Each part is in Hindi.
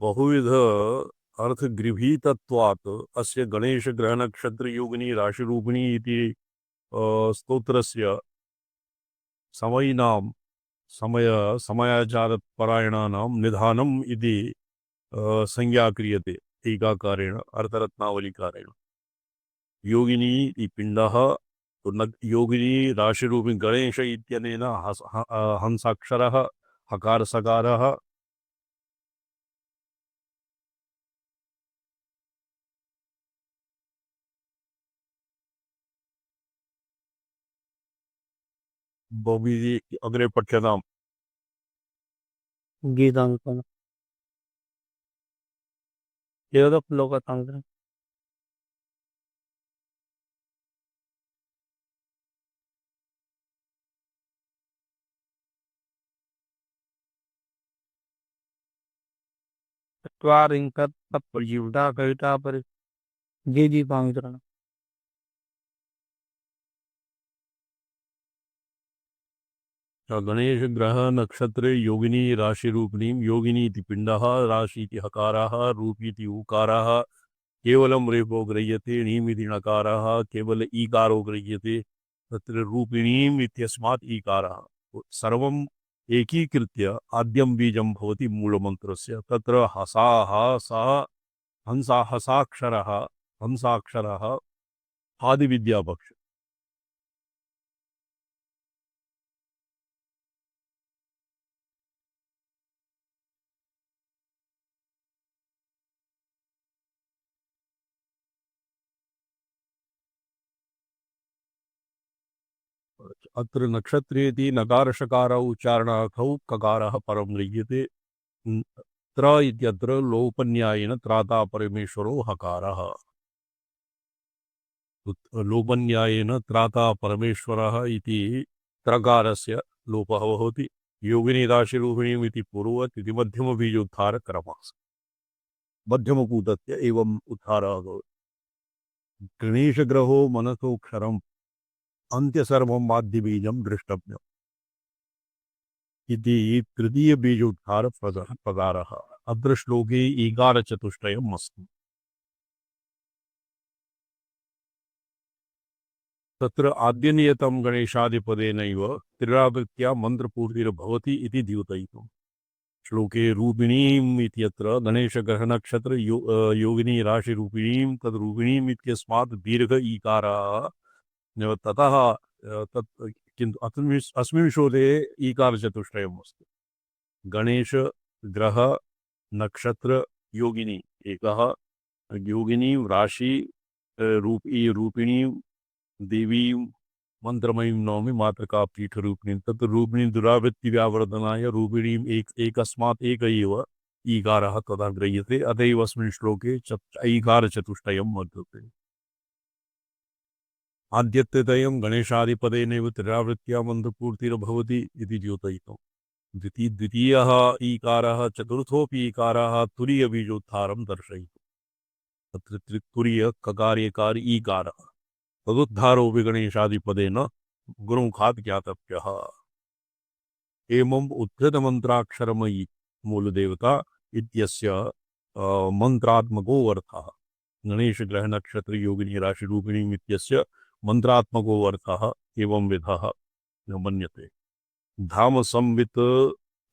बहुविध अर्थगृहीतत्वात् अस्य गणेशग्रहनक्षत्रयोगिनी राशिरूपिणी इति स्तोत्रस्य समयिनां समय समयाचारपरायणानां निधानम् इति संज्ञा क्रियते टीकाकारेण अर्थरत्नावलीकारेण। योगिनी इति पिण्डः योगिनी राशिरूपिणी गणेश इत्यनेन हंसाक्षरः हकारसकारः बहुविधि अग्रे पठ्यताम्। गीताङ्कन एतदप्लोकताङ्कन चत्वारिंशत् तत्पर्युक्ता कविता पर गीताङ्कन गणेश ग्रह नक्षत्रे योगिनी राशिरूपिणीं योगिनी इति पिण्डः राशि इति हकारः रूपी इति ऊकारः केवलं रेफो गृह्यते णीम् इति णकारः केवल ईकारो गृह्यते तत्र रूपिणीम् इत्यस्मात् ईकारः सर्वम् एकीकृत्य आद्यं बीजं भवति मूलमन्त्रस्य तत्र हसाः सः हंसाक्षरः आदिविद्यापक्ष अत्र नक्षत्रेति नकारशकार उच्चारणार्थौ ककारः परं गृह्यते त्र इत्यत्र लोपन्यायेन त्राता परमेश्वरो हकारः लोपन्यायेन त्राता परमेश्वरः इति त्रकारस्य लोपः भवति योगिनी राशिरूपिणीम् इति पूर्ववत् इति मध्यमबीजोद्धारक्रमः मध्यमपूतस्य एवम् उद्धारः भवति गणेशग्रहो मनसोऽक्षरम् अन्त्यसर्वं माध्यबीजं दृष्टव्यम् इति तृतीयबीजोद्धारप्रकारः अत्र श्लोके ईकारचतुष्टयम् अस्ति तत्र आद्यनियतं गणेशादिपदेनैव त्रिरावृत्या मन्त्रपूर्तिर्भवति इति द्योतयितुम् श्लोके रूपिणीम् इत्यत्र गणेशग्रहनक्षत्र योगिनी राशिरूपिणीं तद्रूपिणीम् इत्यस्मात् दीर्घ ईकारः ततः तत् किन्तु अस्मिन् श्लोके ईकारचतुष्टयम् अस्ति गणेश ग्रह नक्षत्र योगिनी एकः योगिनी राशि रूपिणी देवी मंत्रमयीं नौमि मातृका पीठरूपिणीं तत् रूपिणीं दुरावृत्तिव्यावर्धनाय रूपिणीम् एकस्मात् एक एव ईकारः तदा गृह्यते अतएव अस्मिन् श्लोके ईकारचतुष्टयं वर्तते आद्यत्यतयं गणेशादिपदेनैव त्रिरावृत्त्या मन्त्रपूर्तिर्भवति इति द्योतयितुम् द्वितीयः ईकारः चतुर्थोऽपि ईकारः तुरीयबीजोद्धारं दर्शयितुम् तत्र तुरीय ककार्यकार ईकारः तदुद्धारोऽपि गणेशादिपदेन गुरुमुखात् ज्ञातव्यः एवम् उद्धृतमन्त्राक्षरमयी मूलदेवता इत्यस्य मन्त्रात्मको अर्थः गणेशग्रहनक्षत्रयोगिनी राशिरूपिणीम् इत्यस्य मन्त्रात्मको अर्थः एवं विधः मन्यते धाम संवित्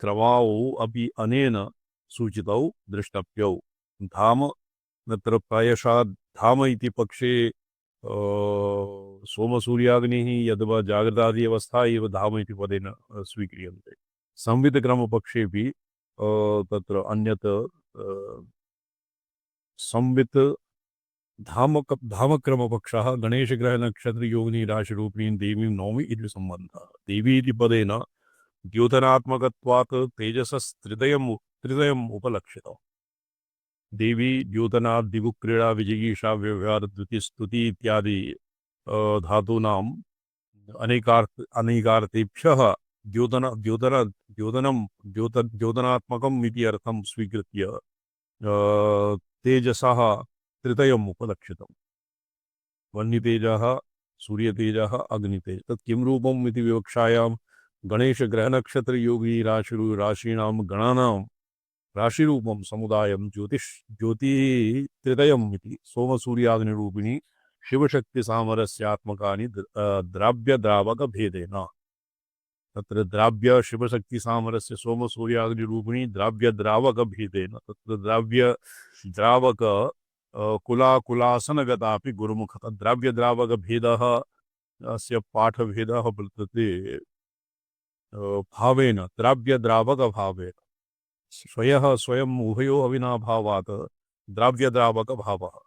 क्रमावौ अपि अनेन सूचितौ द्रष्टव्यौ धाम तत्र प्रायशः धाम इति पक्षे सोमसूर्याग्निः यद्वा जागृतादि अवस्था एव धाम इति पदेन स्वीक्रियन्ते संवित्क्रमपक्षेऽपि तत्र अन्यत् संवित् धामक्रमपक्षः गणेशग्रहनक्षत्रयोगिनी राशिरूपिणीं देवीं नौमि इति सम्बन्धः देवी इति पदेन द्योतनात्मकत्वात् तेजसस्त्रितयम् उपलक्षितम् देवी द्योतना दिवुक्रीड़ा विजिगीषा व्यवहार द्युतिस्तुति इत्यादि धातूनाम् अनेकार्थेभ्यः द्योतनात्मकम् इति अर्थं स्वीकृत्य तेजसः त्रितयम् उपलक्षितम् वह्नितेजः सूर्यतेजः अग्नितेज तत् किं रूपम् इति विवक्षायां गणेशग्रहनक्षत्रयोगी राशीणां गणानां राशिरूपं समुदायं ज्योतित्रितयम् इति सोमसूर्याग्निरूपिणी शिवशक्तिसामरस्यात्मकानि द्राव्यद्रावकभेदेन। तत्र द्राव्य शिवशक्तिसामरस्य सोमसूर्याग्निरूपिणी द्राव्यद्रावकभेदेन तत्र द्राव्यद्रावक कुलाकुलासनगतापि गुरुमुखतः द्राव्यद्रावकभेदः अस्य पाठभेदः वर्तते भावेन द्राव्यद्रावकभावेन स्वयम् उभयो अविनाभावात् द्राव्यद्रावकभावः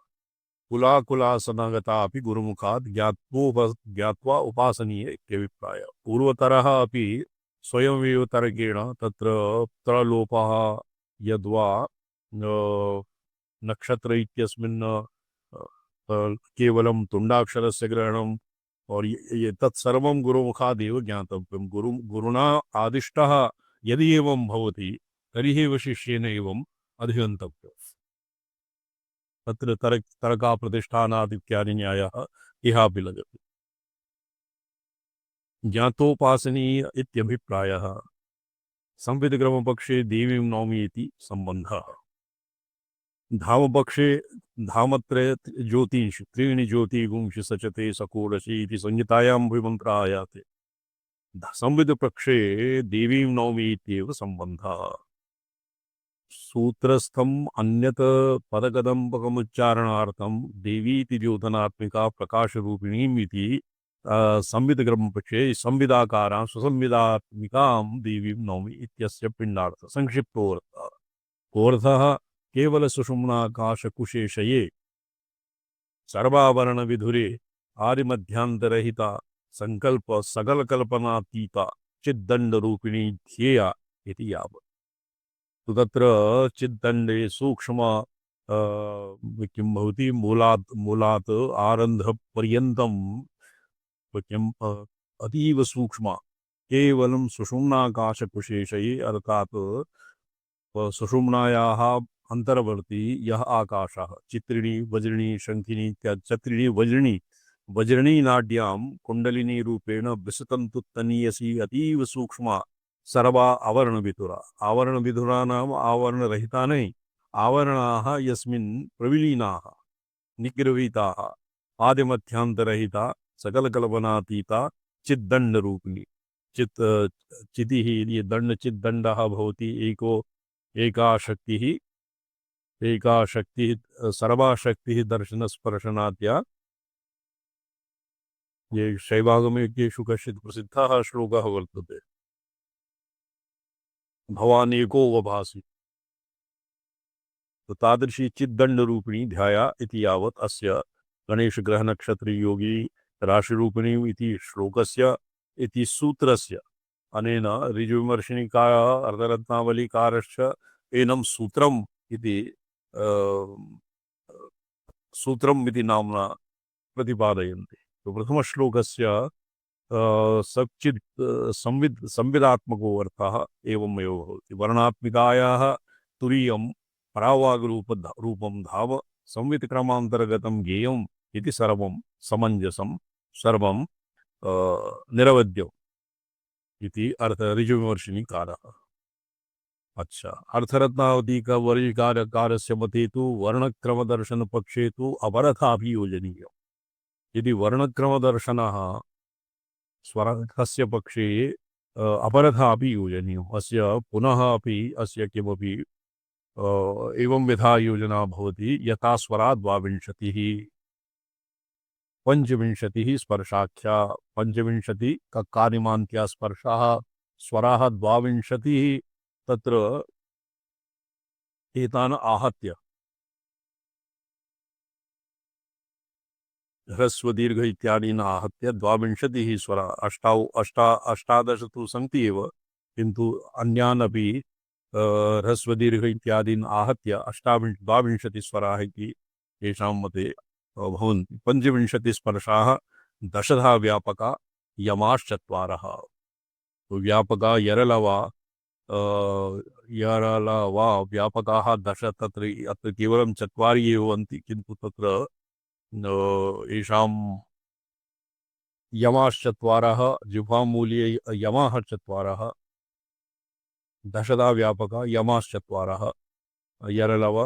कुलाकुलासनगतापि गुरुमुखात् ज्ञात्वा उपासनीय इत्यभिप्रायः। पूर्वतरः अपि स्वयमेव तर्केण तत्र त्रलोपः यद्वा नक्षत्र इत्यस्मिन् केवलं तुण्डाक्षरस्य ग्रहणम् और ये तत्सर्वं गुरुमुखादेव ज्ञातव्यं। गुरुणा आदिष्टः यदि एवं भवति तर्हि एव शिष्येन एवम् अधिगन्तव्यम्। तत्र तर्काप्रतिष्ठानादित्यादि न्यायः इहापि लगति। ज्ञातोपासनीय इत्यभिप्रायः। संविदक्रमपक्षे देवीं नौमि इति सम्बन्धः। धामपक्षे धामत्रय ज्योतिषु त्रीणि ज्योतिगुंषि सचते सकोडशि इति संहितायां विमन्त्र आयाते। संविदपक्षे देवीं नौमि इत्येव सम्बन्धः। सूत्रस्थम अन्यत पदकदंबकमुच्चारणार्थं देवीति द्योतनात्मिका प्रकाशरूपिणीम् इति संविदक्रमपक्षे संविदाकारां सुसंविदात्मिकां देवीं नौमि इत्यस्य पिण्डार्थ संक्षिप्तोऽर्थः। कोऽर्थः केवल सुषुम्नाकाशकुशेशये सर्वावरणविधुरे आदिमध्यान्तरहिता संकल्प सकलकल्पनातीता चिद्दण्डरूपिणी ध्येया इति यावत्। तो तत्र चिद्दण्डे सूक्ष्म किं भवति मूलात् आरन्धपर्यन्तं किं अतीव सूक्ष्म केवलं सुषुम्नाकाशकुशेशये अर्थात् सुषुम्नायाः अंतर्वर्ती यह आकाशः चित्रिणी वज्रिणी शंखिनी चत्रिणी वज्रिणी नाड्यां कुंडलिनी रूपेण विसतन्तु तनीयसी अतीव सूक्ष्म सर्वा आवरणविधुरा। आवरणविधुरा नाम आवरणरहिता नहीं, आवरणाः यस्मिन् प्रविलीनाः निगृहीताः आदिमध्यान्तरहिता सकलकल्पनातीता चिद्दण्डरूपिणी। चितिः ये दण्ड चिद्दण्डः भवति एका शक्तिः सर्वा शक्तिः दर्शनस्पर्शनाद्या। ये शैवागमेषु कश्चित् प्रसिद्धः श्लोकः वर्तते, भवान् एको वभासि। तो तादृशी चिद्दण्डरूपिणी ध्याया इति यावत् अस्य गणेशग्रहनक्षत्रयोगी राशिरूपिणी इति श्लोकस्य इति सूत्रस्य अनेन ऋजुविमर्शिनिकारः अर्धरत्नावलीकारश्च एनं सूत्रम् इति सूत्रम् इति नाम्ना प्रतिपादयन्ति। तो प्रथमश्लोकस्य सच्चित् संविदात्मको अर्थः एवमेव भवति। वर्णात्मिकायाः तुरीयं परावागरूपं धाव संवितक्रमान्तर्गतं ज्ञेयम् इति सर्वं समञ्जसं सर्वं निरवध्यम् इति अर्थ ऋजुविमर्शिनिकारः। अच्छा, अर्थरत्नावली का वर्णिकारस्य मते तो वर्णक्रमदर्शन पक्षे तो अपरथाभियोजनीय। यदि वर्णक्रमदर्शनः स्वरस्य पक्षे अपरथापि योजनीय अस्य पुनः अपि अस्य किमपि एवं विधा योजना भवति यथा स्वरात् द्वाविंशतिः पंचविंशतिः स्पर्शाख्या पंचविंशति ककारिमान्त्या स्पर्शाः स्वराः द्वाविंशतिः तत्र एतान् आहत्य ह्रस्व दीर्घ इत्यादीन् आहत्य द्वाविंशतिः स्वरा अष्टादश तु सन्ति एव, किन्तु अन्यान् अपि ह्रस्व दीर्घ इत्यादीन् आहत्य द्वाविंशतिः स्वराः इति येषां मते भवन्ति। पंचविंशतिस्पर्शाः दशधा व्यापका यमाश्चत्वारः। तो व्यापका यरलवा व्यापकाः दश, तत्र अत्र केवलं चत्वारि एव भवन्ति, किन्तु तत्र येषां यमाश्चत्वारः जिह्वामूल्ये यमाः चत्वारः दशदा व्यापक यमाश्चत्वारः यरलव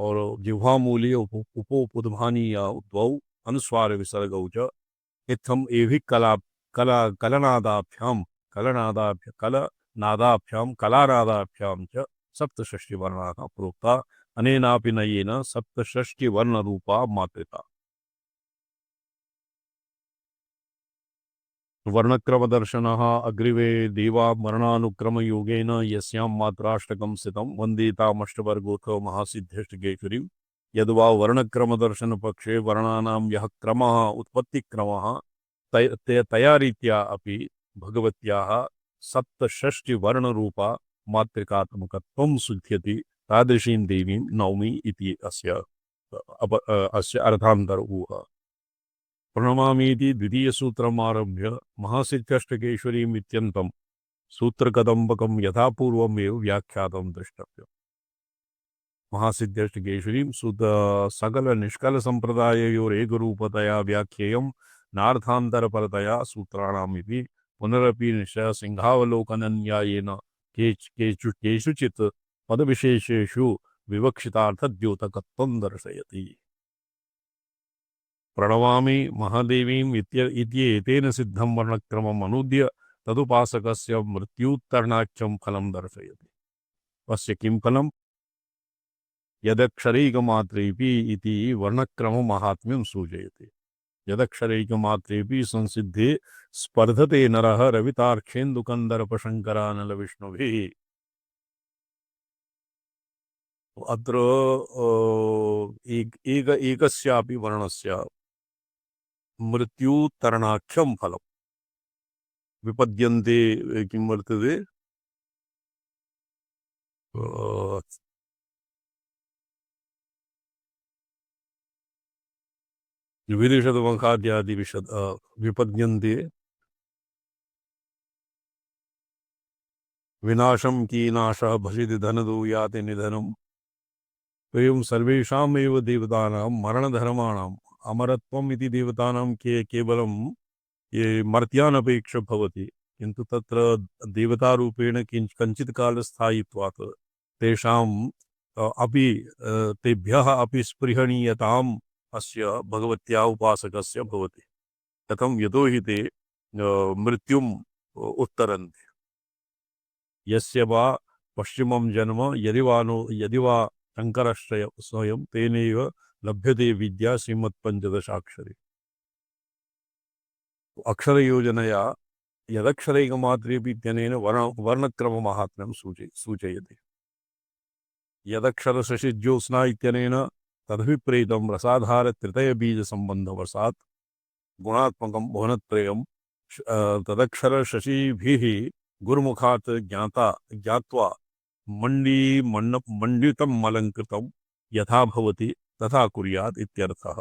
और जिह्वामूलीय उपोपुध्मानीय द्वौ अनुस्वार विसर्गौ च इत्थम् एभिः कलानादाभ्यां च सप्तषष्टिवर्णाः प्रोक्ता अनेनापि नयेन सप्तषष्टिवर्णरूपा मात्रिका वर्णक्रमदर्शनः अग्रिवे देवा वर्णानुक्रमयोगेन यस्यां मात्राष्टकं स्थितं वन्दितामष्टवर्गोऽथो महासिद्ध्यष्टकेश्वरीं यद्वा वर्णक्रमदर्शनपक्षे वर्णानां यः क्रमः उत्पत्तिक्रमः तया रीत्या अपि भगवत्याः सप्तषष्टिवर्णरूपा मातृकात्मकत्वं सिद्ध्यति तादृशीं देवीं नौमि इति अस्य अर्थान्तर ऊह प्रणमामीति द्वितीयसूत्रमारभ्य महासिद्ध्यष्टकेश्वरीम् इत्यन्तं सूत्रकदम्बकं यथापूर्वमेव व्याख्यातं द्रष्टव्यम्। महासिद्ध्यष्टकेश्वरीं सकलनिष्कलसम्प्रदाययोरेकरूपतया व्याख्येयं नार्थान्तरपरतया सूत्राणामिति पुनरपि सिंहावलोकनन्यायेन केषुचित् पदविशेषेषु विवक्षितार्थद्योतकत्वं दर्शयति। प्रणमामि महादेवीम् इत्येतेन सिद्धं वर्णक्रमम् अनूद्य तदुपासकस्य मृत्युत्तरणाख्यं फलं दर्शयति। अस्य किं फलं? यदक्षरैकमात्रेऽपि इति वर्णक्रममाहात्म्यं सूचयति। यदक्षरैकमात्रेऽपि संसिद्धे स्पर्धते नरः रवितार्क्षेन्दुकन्दर्पशङ्करानलविष्णुभिः। अत्र एकस्यापि वर्णस्य मृत्युतरणाख्यं फलं विपद्यन्ते किं वर्तते विदिशतमखाद्यादि विपद्यन्ते विनाशं कीनाशः भसिति धनदो याति निधनम् एवं सर्वेषामेव देवतानां मरणधर्माणाम् अमरत्वम् इति देवतानां केवलं ये मर्त्यानपेक्ष भवति किन्तु तत्र देवतारूपेण कञ्चित् कालस्थायित्वात् तेषाम् अपि तेभ्यः अपि स्पृहणीयताम् अस्य भगवत्याः उपासकस्य भवति। कथं? यतो हि ते मृत्युम् उत्तरन्ति। यस्य वा पश्चिमं जन्म यदि वा शङ्करश्रय स्वयं तेनैव लभ्यते विद्या श्रीमत्पञ्चदशाक्षरी। अक्षरयोजनया यदक्षरैकमात्रेऽपि इत्यनेन वर्णक्रममाहात्म्यं सूचयति। यदक्षरशशिज्योत्स्ना इत्यनेन तदभिप्रेतं रसाधारत्रितयबीजसम्बन्धवशात् गुणात्मकं भुवनत्रयं तदक्षरशशिभिः गुरुमुखात् ज्ञात्वा मण्डितम् अलङ्कृतं यथा भवति तथा कुर्यात् इत्यर्थः।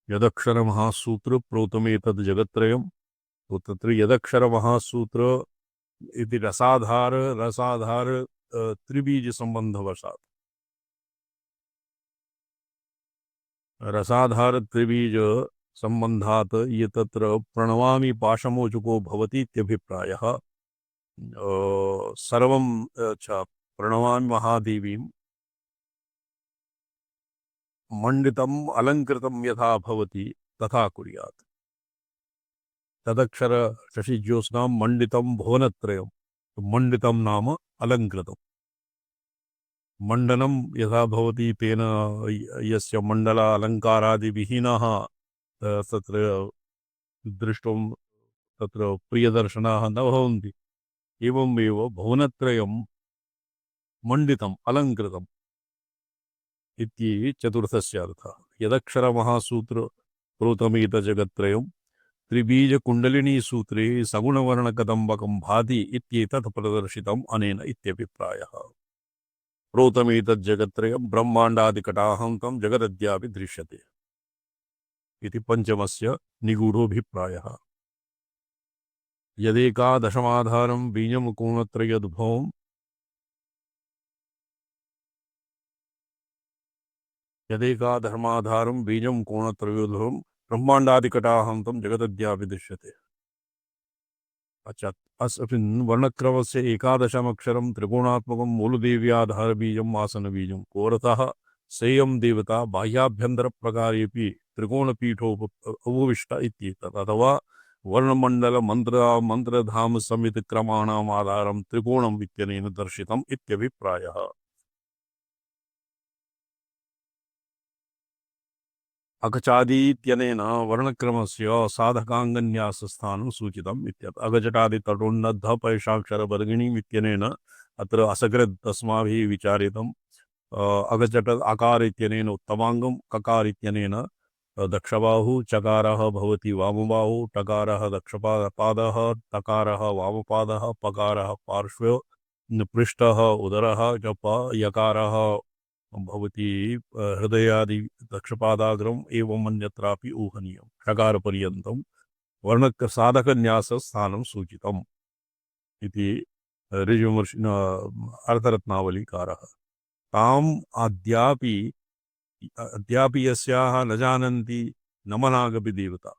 यदक्षरमहासूत्र प्रोतमेतद् जगत्त्रयं तो तत्र यदक्षरमहासूत्र इति रसाधार त्रिबीज संबंधवशात् रसाधार त्रिबीज संबंधात् ये तत्र प्रणमामि पाशमोचको भवति इत्यभिप्रायः। सर्वं च प्रणमामि महादेवीं मण्डितम् अलङ्कृतं यथा भवति तथा कुर्यात्। तदक्षर शशिज्योत्स्नां मण्डितं भुवनत्रयं मण्डितं नाम अलङ्कृतं मण्डनं यथा भवति तेन यस्य मण्डल अलङ्कारादिविहीनः तत्र दृष्टुं तत्र प्रियदर्शनाः न भवन्ति। एवमेव भुवनत्रयं मण्डितम् अलङ्कृतम् इति चतुर्थस्य अर्थः। यदक्षरमहासूत्र प्रोतमेतजगत्त्रयं त्रिबीजकुण्डलिनी सूत्रे सगुणवर्णकदम्बकं भाति इत्येतत् प्रदर्शितम् अनेन इत्यभिप्रायः। प्रोतमेतज्जगत्त्रयं ब्रह्माण्डादिकटाहं जगदद्यापि दृश्यते इति पंचमस्य निगूढोऽभिप्रायः। यदेकादशमाधारं बीजमुकोणत्रयद्भवम् यदेकाधर्माधारं बीजं कोणत्रयोद्भवं ब्रह्माण्डादिकटाहं जगदद्यापि दृश्यते। अच्छा, अस्मिन् वर्णक्रमस्य एकादशमक्षरं त्रिकोणात्मकं मूलदेव्याधारबीजम् आसनबीजं कोरतः सेयं देवता बाह्याभ्यन्तरप्रकारेऽपि उपविष्ट इत्येतत् अथवा वर्णमण्डल मन्त्रधाम समिति क्रमाणाम् आधारं त्रिकोणम् इत्यनेन दर्शितम् इत्यभिप्रायः। अगचादी इत्यनेन वर्णक्रमस्य साधकाङ्गन्यासस्थानं सूचितम् इत्यत् अगजटादि तटोन्नद्ध पैशाक्षरवर्गिणीम् इत्यनेन अत्र असकृत् अस्माभिः विचारितम् अगचट अकार इत्यनेन उत्तमाङ्गं ककार इत्यनेन दक्षबाहु चकारः भवति वामबाहु टकारः दक्षपादः तकारः वामपादः पकारः पार्श्वे पृष्ठः उदरः च यकारः भवति हृदयादि दक्षपादाग्रम एवं अन्यत्रापि ऊहनीयम् षकारपर्यन्तं वर्णक साधकन्यासस्थानं सूचितम् इति ऋजुमर्षिण अर्थरत्नावलीकारः। ताम् अद्यापि यस्याः न जानन्ति न मनागपि देवता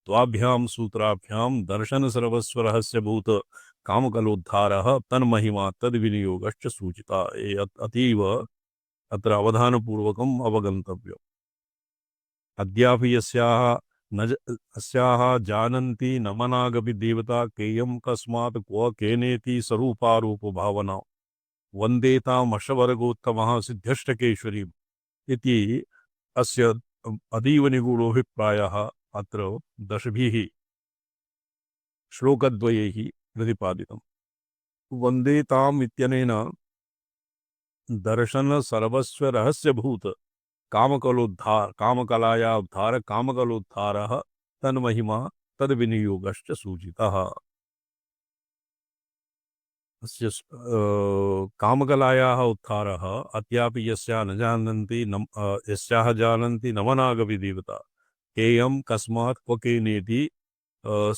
द्वाभ्यां सूत्राभ्यां दर्शन सर्वस्वरहस्यभूत कामकलोद्धारः तन्महिमा तद्विनियोगश्च सूचिता। अतीव अत्र अवधानपूर्वकम् अवगन्तव्यम्। अद्यापि अस्याः जानन्ति न मनागपि देवता केयं कस्मात् क्व केनेति स्वरूपारूप भावना वन्देतामशवर्गोत्तमः सिद्ध्यष्टकेश्वरीम् इति अस्य अतीव निगूढोऽभिप्रायः अत्र दशभिः श्लोकद्वयैः प्रतिपादितम्। वन्देताम् इत्यनेन दर्शन सर्वस्व रहस्यभूत कामकलाया उद्धार कामकलोद्धारः तन्महिमा तद्विनियोगश्च सूचितः। अस्य कामकलायाः उद्धारः अद्यापि यस्याः जानन्ति न मनागपि देवता केयं कस्मात् क्व केनेति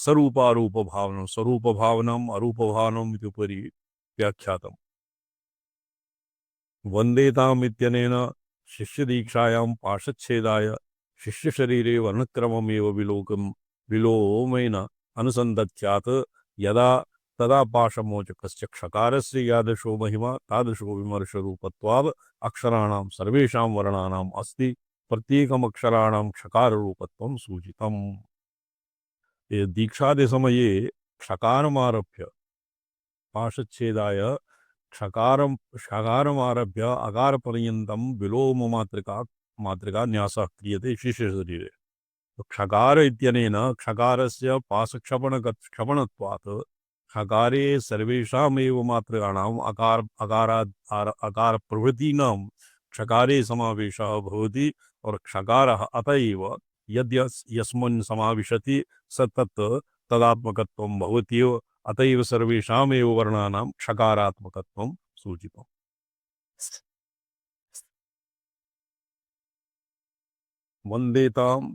स्वरूपारूपभावनं स्वरूपभावनम् अरूपभावनम् इति उपरि व्याख्यातम्। वन्देताम् इत्यनेन शिष्यदीक्षायां पार्श्वच्छेदाय शिष्यशरीरे वर्णक्रममेव विलोमेन अनुसन्दत्यात् यदा तदा पाशमोचकस्य क्षकारस्य यादृशो महिमा तादृशो विमर्शरूपत्वात् अक्षराणां सर्वेषां वर्णानाम् अस्ति प्रत्येकमक्षराणां क्षकाररूपत्वं सूचितम्। दीक्षादिसमये क्षकारमारभ्य पाशच्छेदाय क्षकारमारभ्य अकारपर्यन्तं विलोममात्रिका न्यासः क्रियते शिष्यशरीरे। क्षकार इत्यनेन क्षकारस्य पाशक्षपणत्वात् क्षकारे सर्वेषामेव मात्राणाम् अकारप्रभृतीनां क्षकारे समावेशः भवति और क्षकारः अत एव यस्मिन् समाविशति स तदात्मकत्वं भवत्येव अत एव सर्वेषामेव वर्णानां क्षकारात्मकत्वं सूचितम्। वन्देताम्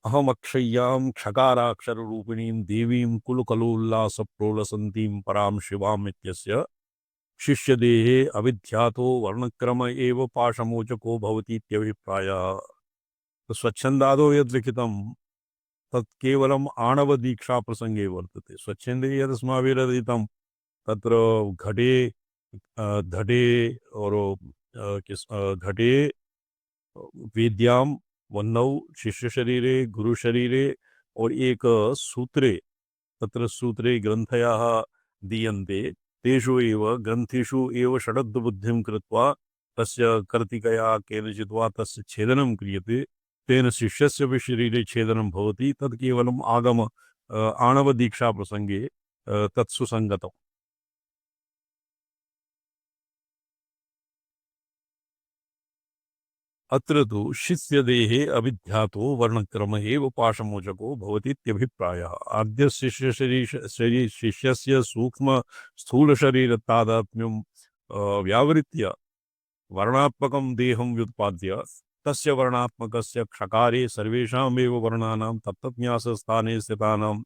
अहमक्षय्यां क्षकाराक्षररूपिणीं देवीं कुलकलोल्लासप्रोलसन्तीं परां शिवाम् इत्यस्य शिष्यदेहे अविध्यातो वर्णक्रम एव पाशमोचको भवति इत्यभिप्रायः। तो स्वच्छन्दादौ यद् लिखितं तत् केवलम् आणवदीक्षाप्रसङ्गे वर्तते। स्वच्छन्दे यदस्माभिरचितं तत्र घटे वेद्यां वह्नौ शिष्यशरीरे गुरुशरीरे और एक सूत्रे तत्र सूत्रे ग्रन्थयाः दीयन्ते तेषु एव ग्रन्थेषु एव षडद्बुद्धिं कृत्वा तस्य कर्तिकया केनचित् वा तस्य छेदनं क्रियते तेन शिष्यस्य शरीरे छेदनं भवति। तत् केवलम् आगम आणवदीक्षाप्रसङ्गे तत् सुसङ्गतम्। अत्र तु शिष्यदेहे अविध्यातो वर्णक्रम एव पाशमोचको भवति इत्यभिप्रायः। आद्य शिष्यस्य सूक्ष्म स्थूलशरीरतादात्म्यं व्यावृत्य वर्णात्मकं देहं व्युत्पाद्य तस्य वर्णात्मकस्य क्षकारे सर्वेषामेव वर्णानां तत्तन्यासस्थाने स्थितानां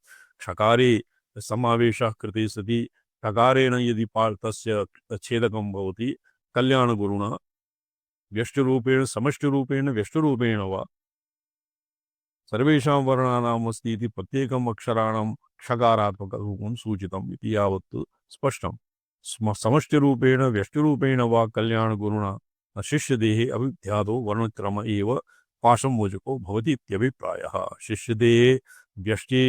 क्षकारे समावेशः कृते सति क्षकारेण यदि तस्य छेदकं भवति कल्याणगुरुणा व्यष्टिरूपेण समष्टिरूपेण व्यष्टिरूपेण वा सर्वेषां वर्णानाम् अस्ति इति प्रत्येकम् अक्षराणां क्षकारात्मकरूपं सूचितम् इति यावत् स्पष्टम्। समष्टिरूपेण व्यष्टिरूपेण वा कल्याणगुरुणा शिष्यदेहे अभिध्यातो वर्णक्रम एव पाशमोचको भवति इत्यभिप्रायः। शिष्यदेहे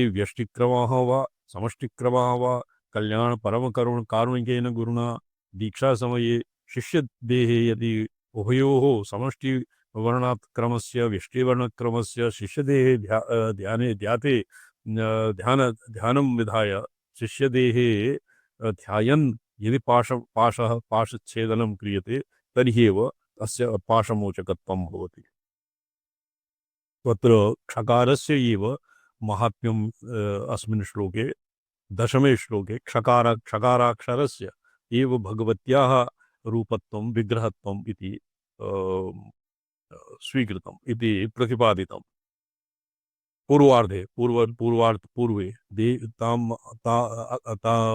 व्यष्टिक्रमः वा समष्टिक्रमः वा कल्याण कारुणिकेन गुरुणा दीक्षा समये शिष्यदेहे यदि उभयोः समष्टि वर्णात् क्रमस्य व्यष्टिवर्णक्रमस्य शिष्यदेहे ध्याने ध्याते ध्यानं विधाय शिष्यदेहे ध्यायन् यदि पाशच्छेदनं क्रियते तर्हि एव अस्य पाशमोचकत्वं भवति। तत्र क्षकारस्य एव महात्म्यम् अस्मिन् श्लोके दशमे श्लोके क्षकाराक्षरस्य एव भगवत्याः रूपत्वं विग्रहत्वम् इति स्वीकृतम् इति प्रतिपादितम्। पूर्वे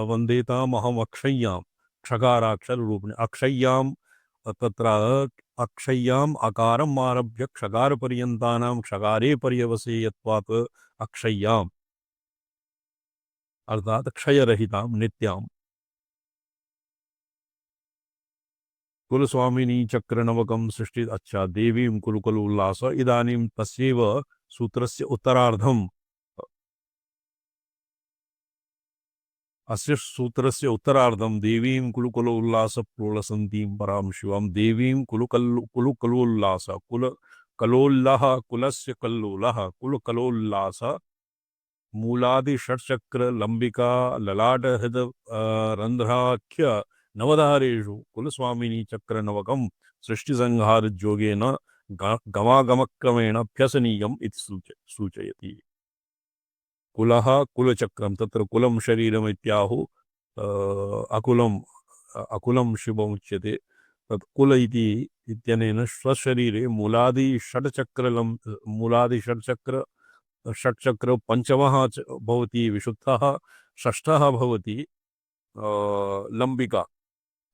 वन्दे तामहम् अक्षय्यां क्षकाराक्षररूपिणी अक्षय्यां तत्र अक्षय्याम् अकारम् आरभ्य क्षकारपर्यन्तानां क्षकारे पर्यवसेयत्वात् अक्षय्याम् अर्थात क्षयरहितां नित्याम् कुलस्वामिनी चक्रनवकं सृष्टि अच्छा देवीं कुलुकुलोल्लास इदानीं तस्यैव सूत्रस्य उत्तरार्धम् अस्य सूत्रस्य उत्तरार्धं देवीं कुलुकुलोल्लास प्रोलसन्तीं परां शिवां देवीं कुलुकुलोल्लास कुलकलोल्लः कुलस्य कल्लोलः कुलकलोल्लास मूलादि षट्चक्र लंबिका ललाट हृद रंध्राख्य नवधारेषु कुलस्वामिनी चक्र नवकं सृष्टिसंहार जोगेन गमागमक्रमेण अभ्यसनीयम् इति सूचयति। कुलः कुलचक्रं तत्र कुलं शरीरम् इत्याहुः अकुलं शिवमुच्यते। तत् कुल इति इत्यनेन स्वशरीरे मूलादि षट्चक्र पंचमः भवति विशुद्धः षष्ठः भवति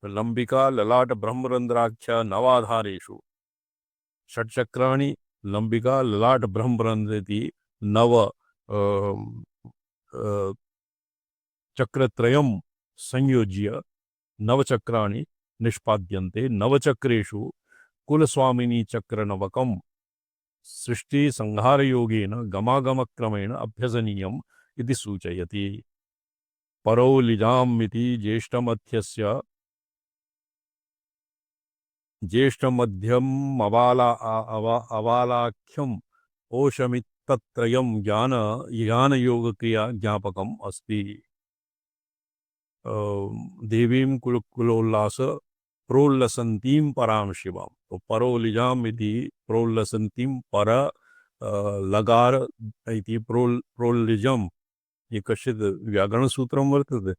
लंबिका ललाट ब्रह्मरंध्राख्य नवाधारेषु षट्चक्राणि लंबिका ललाट ब्रह्मरंध्र इति नव चक्रत्रयं संयोज्य नवचक्राणि निष्पाद्यन्ते। नवचक्रेषु कुलस्वामिनी चक्रनवकं सृष्टि संहार योगेन गमागमक्रमेण अभ्यसनीयम् इति सूचयति। परौलिजाम् इति ज्येष्ठमध्यस्य ज्येष्ठमध्यम् अवालाख्यम् ओशमित्तत्रयं ज्ञानयोगक्रिया ज्ञापकम् अस्ति। देवीं कुलकुलोल्लास प्रोल्लसन्तीं परां शिवां तो परोलिजाम् इति प्रोल्लसन्तीं पर लगार इति प्रोल्लिजम् ये कश्चित् व्याकरणसूत्रं वर्तते।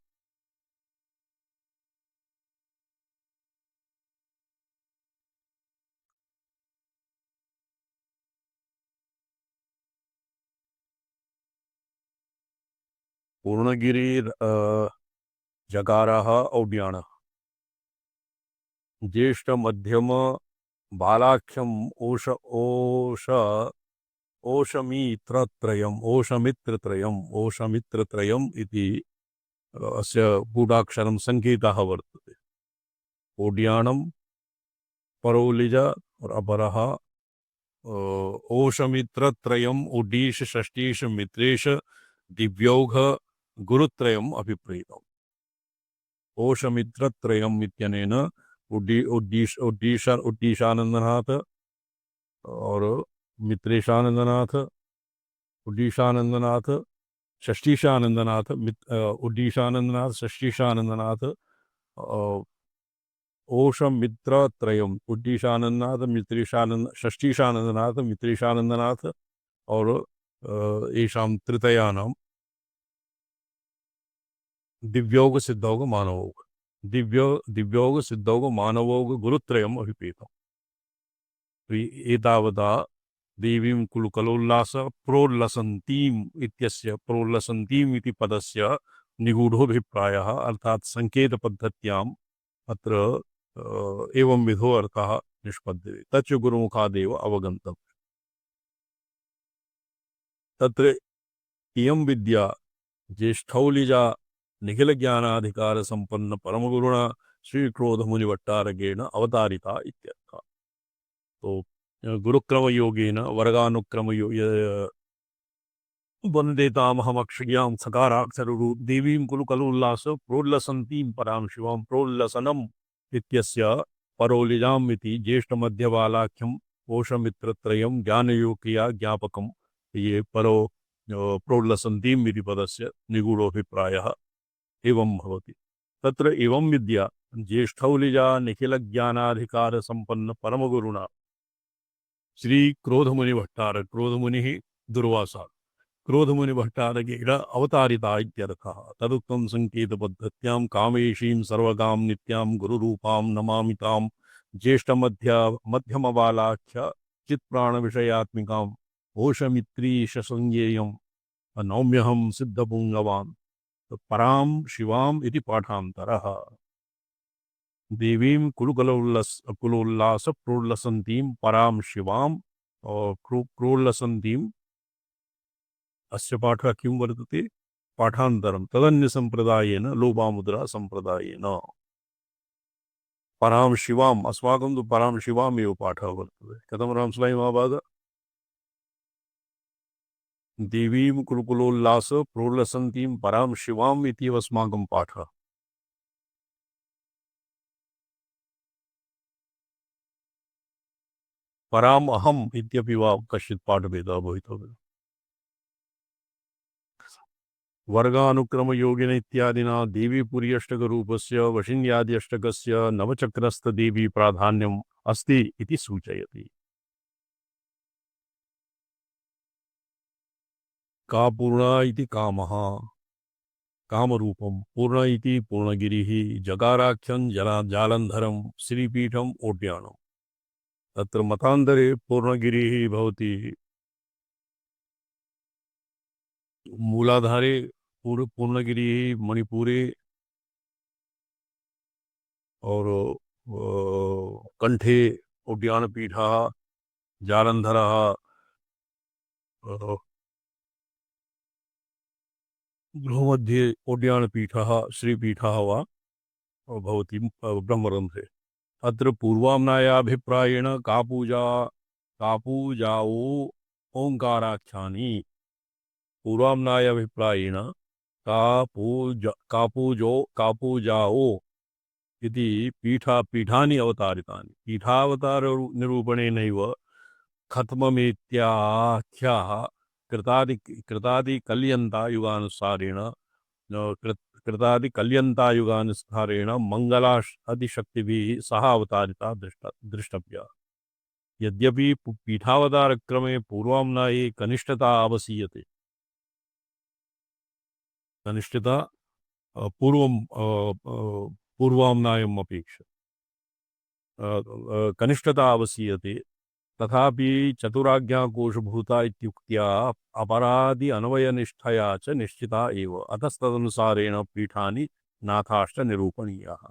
पूर्णगिरि जगारः औड्याणः ज्येष्ठ मध्यम बालाख्यम ओषमित्रत्रयम् इति अस्य गूढाक्षरं संकेतः वर्तते। ओड्याणं परौलिज और अपरः ओषमित्रत्रयम् उड्डीश षष्टीश मित्रेश दिव्यौघ गुरुत्रयम् अभिप्रेतम्। ओषमित्रत्रयम् इत्यनेन उड्डीशानंदनाथ और मित्रेशानंदनाथ उड्डीशानंदनाथ षष्ठीशानंदनाथ उड्डीशानंदनाथ षष्ठीशानंदनाथ ओषमित्रत्रयम् उड्डीशानंदनाथ षष्ठीशानंदनाथ मित्रेशानंदनाथ और येषां त्रितयानां दिव्यौघ सिद्धौघ मानवौघ दिव्यौघ सिद्धौघ मानवौघ गुरुत्रयम् अभिप्रेतम्। एतावता देवीं कुलकलोल्लास प्रोल्लसन्तीम् इत्यस्य प्रोल्लसन्तीम् इति पदस्य निगूढोऽभिप्रायः अर्थात् संकेतपद्धत्याम् अत्र एवं विधो अर्थः निष्पद्यते तच्च गुरुमुखादेव अवगन्तव्यम्। तत्र इयं विद्या ज्येष्ठौलिजा निखिलज्ञानाधिकार संपन्न परमगुरुणा श्री क्रोध मुनिभट्टारकेण अवतारिता इत्यर्थः। तो गुरुक्रम योगेन वर्गानुक्रम वंदेतामहमक्षज्ञां सकाराक्षररूप देवीं कुलुकलोल्लास प्रोल्लसन्तीं परां शिवां प्रोल्लसनम् इत्यस्य परोलिजाम् इति ज्येष्ठमध्यबालाख्यं कोशमित्रत्रयं ज्ञानयोग्या ज्ञापकं। ये परो प्रोल्लसन्तीम् इति पदस्य निगूढोऽभिप्रायः एवं भवति। तत्र एवं विद्या ज्येष्ठौलिजा निखिलज्ञानाधिकार संपन्न परमगुरुणा श्री क्रोधमुनि भट्टार क्रोधमुनिः दुर्वासा क्रोधमुनि भट्टारकेण अवतारिता इत्यर्थः। तदुक्तं संकेतपद्धत्यां कामेशीं सर्वगां नित्यां गुरुरूपां नमामि तां ज्येष्ठमध्यमबालाख्य चित्प्राणविषयात्मिकां घोषमित्री शसंज्ञेयं नौम्यहं सिद्धपुङ्गवान् परां शिवाम् इति पाठान्तरः। देवीं कुलोल्लास प्रोल्लसन्तीं परां शिवां प्रोल्लसन्तीं अस्य पाठः किं वर्तते पाठान्तरं तदन्यसम्प्रदायेन लोपामुद्रा सम्प्रदायेन परां शिवाम् अस्माकं तु परां शिवामेव पाठः वर्तते। कथं रामस्वामी महाभाग देवीं कुलकुलोल्लास प्रोल्लसन्तीं परां शिवाम् इति अस्माकं पाठः। पराम् अहम् इत्यपि वा कश्चित् पाठभेदः भवितव्यः। वर्गानुक्रम योगिन इत्यादिना देवीपुरी अष्टकरूपस्य वशिन्यादि अष्टकस्य नवचक्रस्थ देवी प्राधान्यम् अस्ति इति सूचयति। का पूर्णा इति कामः कामरूपं पूर्ण इति पूर्णगिरिः जगाराख्यं जालन्धरं श्रीपीठम् ओड्याणम्। तत्र मतान्तरे पूर्णगिरिः भवति मूलाधारे पूर्णगिरिः मणिपुरे और कंठे उड्यानपीठः जालन्धरः गृहमध्ये उड्यानपीठः श्रीपीठः वा भवति ब्रह्मरन्ध्रे। अत्र पूर्वाम्नायाभिप्रायेण कापूजाओ ओंकाराख्यानि पूर्वाम्नायाभिप्रायेण कापूजाओ इति पीठानि अवतारितानि। पीठावतार निरूपणेनैव खत्ममेत्याख्याः कृतादिकल्यन्तायुगानुसारेण कृतादिकल्यन्तायुगानुसारेण मंगलादिशक्तिभिः सह अवतारिता दृष्टव्या। यद्यपि पीठावतारक्रमे पूर्वाम्नाये कनिष्ठता अवसीयते कनिष्ठता पूर्वाम्नायम् अपेक्ष्य कनिष्ठता अवसीयते। तथापि चतुराज्ञाकोशभूता इत्युक्त्या अपराधि अन्वयनिष्ठया च निश्चिता एव। अतस्तदनुसारेण पीठानि नाथाश्च निरूपणीयाः।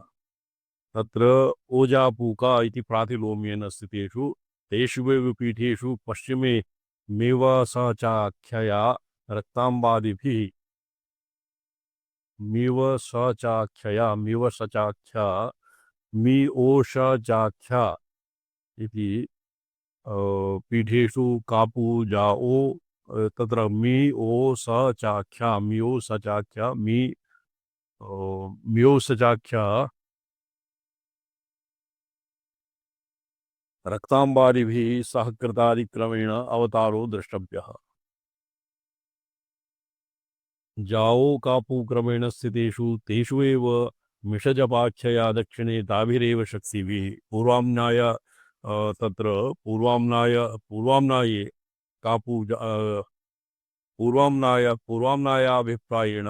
तत्र ओजापूका इति प्रातिलोम्येन स्थितेषु तेषु पीठेषु पश्चिमे मेवसचाख्यया रक्ताम्बादिभिः मेवसचाख्या मीओषचाख्या इति पीठेषु कापूजाओ तत्र मिओसचाख्या रक्ताम्बादिभिः सह कृतादिक्रमेण अवतारो द्रष्टव्यः। जाओ कापूक्रमेण स्थितेषु तेषु एव मिषजपाख्यया दक्षिणे ताभिरेव शक्तिभिः पूर्वाम्नाय तत्र पूर्वाम्नाये पूर्वाम्नायाभिप्रायेण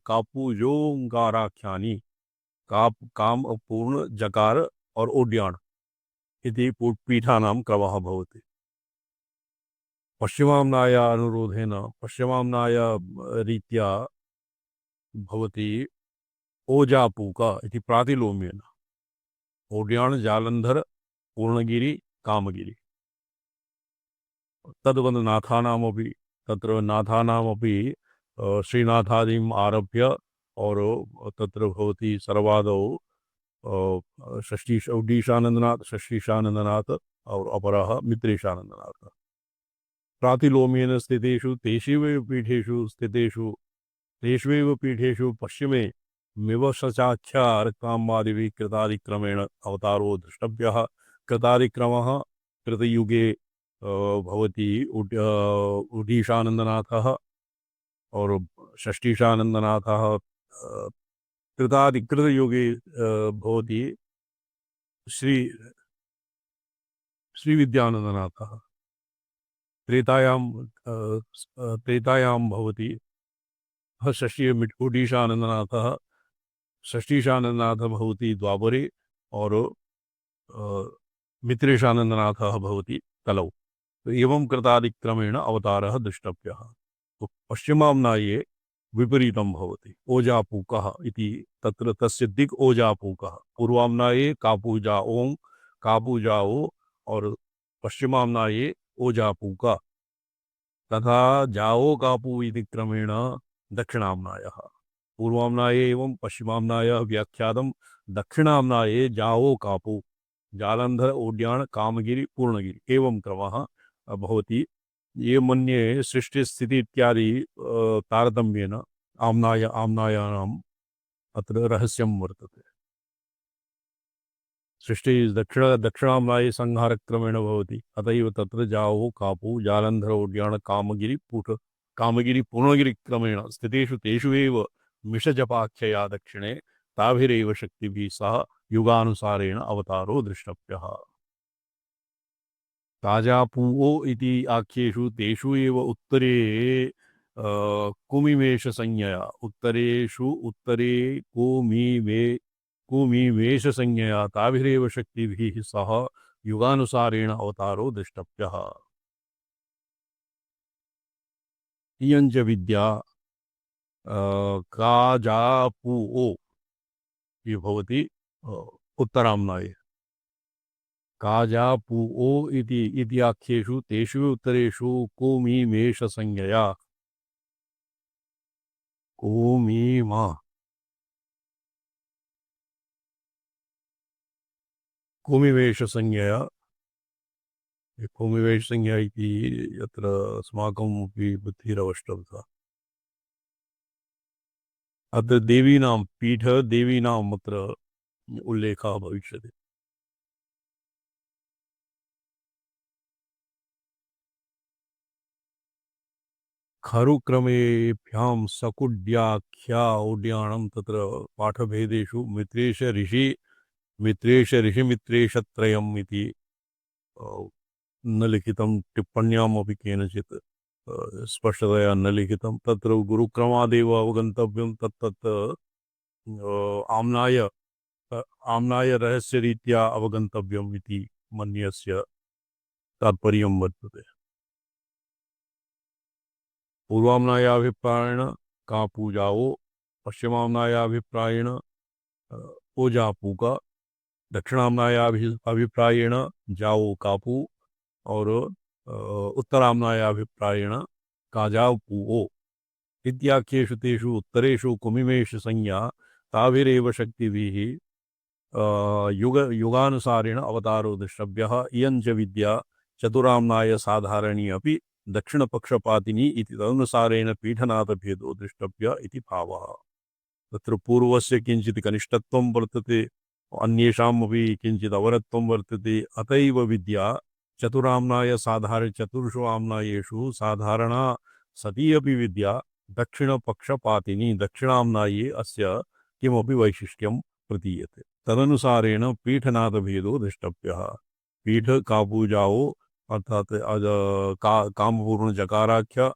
कापूजोंकाराख्यानि काम पूर्ण जकार और ओड्याण इति पीठानां क्रमः भवति। पश्चिमाम्नाया अनुरोधेन पश्चिमाम्नाय रीत्या भवति ओजापूका इति प्रातिलोम्येन ओड्याण जालंधर पूर्णगिरि कामगिरि। तद्वत् नाथानामपि श्रीनाथादिम् आरभ्य और तत्र भवति सर्वादौ षष्ठी उडीशानंदनाथ षष्ठीशानंदनाथ और अपरः मित्रेशानंदनाथ प्रातिलोम्येन स्थितेषु तेषु पीठेषु स्थितेषु तेष्वेव पीठेषु पश्चिमे मिवशचाख्यारक्ताम्बादिभिः कृतादिक्रमेण अवतारो द्रष्टव्यः। कृतादिक्रमः कृतयुगे भवति उडीशानन्दनाथः और षष्ठीशानन्दनाथः कृतयुगे भवति श्री श्रीविद्यानन्दनाथः। त्रेतायां भवति षष्ठी उडीशानन्दनाथः षष्ठीशानन्दनाथः भवति द्वापरे और मित्रेशानन्दनाथः भवति कलौ। तो एवं कृतादिक्रमेण अवतारः द्रष्टव्यः। तो पश्चिमाम्नाये विपरीतं भवति ओजापूकः इति तत्र तस्य दिक् ओजापूकः। पूर्वाम्नाये कापूजाओं कापूजाओ और पश्चिमाम्नाये ओजापूक तथा जाओ कापू इति क्रमेण दक्षिणाम्नायः। पूर्वाम्नाये एवं पश्चिमाम्नायः व्याख्यातं दक्षिणाम्नाये जाओ कापू जालंधर उड्यान कामगिरि पूर्णगिरि एवं क्रमः भवति। ये मन्ये सृष्टि स्थिति इत्यादि तारतम्येन आम्नायानाम् अत्र रहस्यं वर्तते। सृष्टि दक्षिणाम्नाये संहारक्रमेण भवति, अतएव तत्र जाओ कापू जालंधर उड्यान कामगिरि पूर्णगिरि क्रमेण स्थितेषु तेषु एव मिषजपाख्यया दक्षिणे ताभिरेव शक्तिभिः सह युगानुसारेण अवतारो द्रष्टव्यः। ताजापूओ इति आख्येषु तेषु एव उत्तरे कुमिमेष संज्ञया उत्तरे कुमिमेष संज्ञया ताभिरेव शक्तिभिः सह युगानुसारेण अवतारो द्रष्टव्यः। इयञ्च विद्या काजापूओ ये भवति उत्तराम्नाये। काजापूओ इति आख्येषु तेषु उत्तरेषु कुमिमेष संज्ञया कुमिवेश संज्ञया कुमिवेश संज्ञा इति यत्र अस्माकमपि बुद्धिरवष्टवता। अत्र देवीनां पीठ देवीनाम् अत्र उल्लेखः भविष्यति। खरुक्रमेभ्यां सकुड्याख्या उड्याणं तत्र पाठभेदेषु मित्रेश ऋषिमित्रेशत्रयम् इति न लिखितं। टिप्पण्यामपि केनचित् स्पष्टतया न लिखितं। तत्र गुरुक्रमादेव अवगन्तव्यं तत्तत् आम्नाय रहस्यरीत्या अवगन्तव्यम् इति मन्यस्य तात्पर्यं वर्तते। पूर्वाम्नायाभिप्रायेण का पूजाओ पश्चिमाम्नायाभिप्रायेण ओजापूक दक्षिणाम्नायाभिप्रायेण जाओ कापू और उत्तराम्नायाभिप्रायेण काजापूओ इत्याख्येषु तेषु उत्तरेषु कुमिमेष संज्ञा ताभिरेव शक्तिभिः युगानुसारेण अवतारो द्रष्टव्यः। इयञ्च विद्या चतुराम्नाय साधारणी अपि दक्षिणपक्षपातिनी इति तदनुसारेण पीठनाथभेदो द्रष्टव्य इति भावः। तत्र पूर्वस्य किञ्चित् कनिष्ठत्वं वर्तते, अन्येषामपि किञ्चित् अवरत्वं वर्तते। अतैव विद्या चतुराम्नाय चतुर्षु आम्नायेषु साधारणा सती अपि विद्या दक्षिणपक्षपातिनी दक्षिणाम्नाये अस्य किमपि वैशिष्ट्यं प्रतीयते। तदनुसारेण पीठनाथभेदो द्रष्टव्यः। पीठ कापूजाओ अर्थात कामपूर्ण जकाराख्य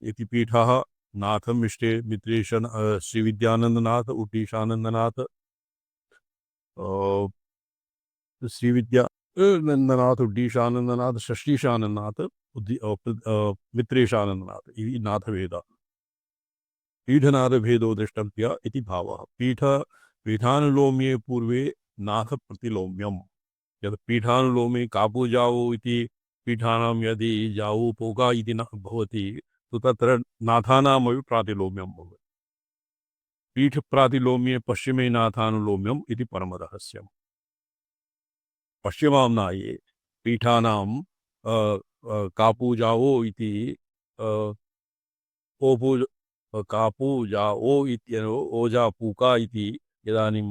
इति पीठः नाथम मित्रेशन श्रीविद्यानंदनाथ उटीशानंदनाथ श्रीविद्यानंदनाथ उड्डीशानंदनाथ षष्ठीशानंदनाथ मित्रेशानंदनाथ इति नाथभेदः। पीठनाथभेदो द्रष्टव्य इति भावः। पीठानुलोम्ये पूर्वे नाथ प्रतिलोम्यम्। यद् पीठानुलोमे कापूजाओ इति पीठानां यदि जाओ पोका इति न भवति तो तत्र नाथानामपि प्रातिलोम्यं भवति। पीठप्रातिलोम्ये पश्चिमे नाथानुलोम्यम् इति परमरहस्यम्। पश्चिमाम्नाये पीठानां कापूजाओ इति ओपूज कापूजाओ इत्यनो ओजापूका इति इदानीं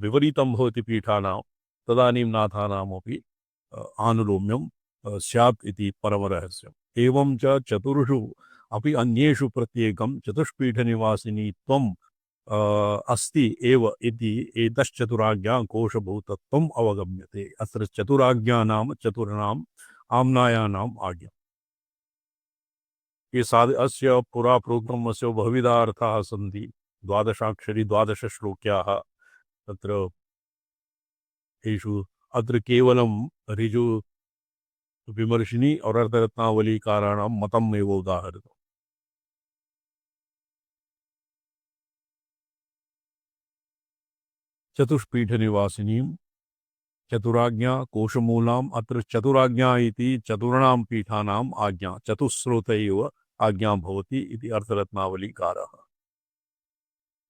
विपरीतं भवति पीठानां, तदानीं नाथानामपि आनुलोम्यं स्यात् इति परमरहस्यम्। एवं च चतुर्षु अपि अन्येषु प्रत्येकं चतुष्पीठनिवासिनी त्वम् अस्ति एव इति एतश्चतुराज्ञा कोशभूतत्वम् अवगम्यते। अत्र चतुराज्ञा नाम चतुर्णाम् आम्नायानाम् आज्ञा। ये अस्य पुरा प्रोक्तम् अस्य बहुविधा अर्थाः सन्ति। 12 12 श्लोक्याः तत्र तेषु अत्र केवलं ऋजु विमर्शिनी और अर्थरत्नावलीकाराणां मतम् एव उदाहृतम्। चतुष्पीठनिवासिनीं चतुराज्ञा कोशमूलाम्। अत्र चतुराज्ञा इति चतुर्णां पीठानाम् आज्ञा, चतुस्रोत एव आज्ञा भवति इति अर्थरत्नावलीकारः।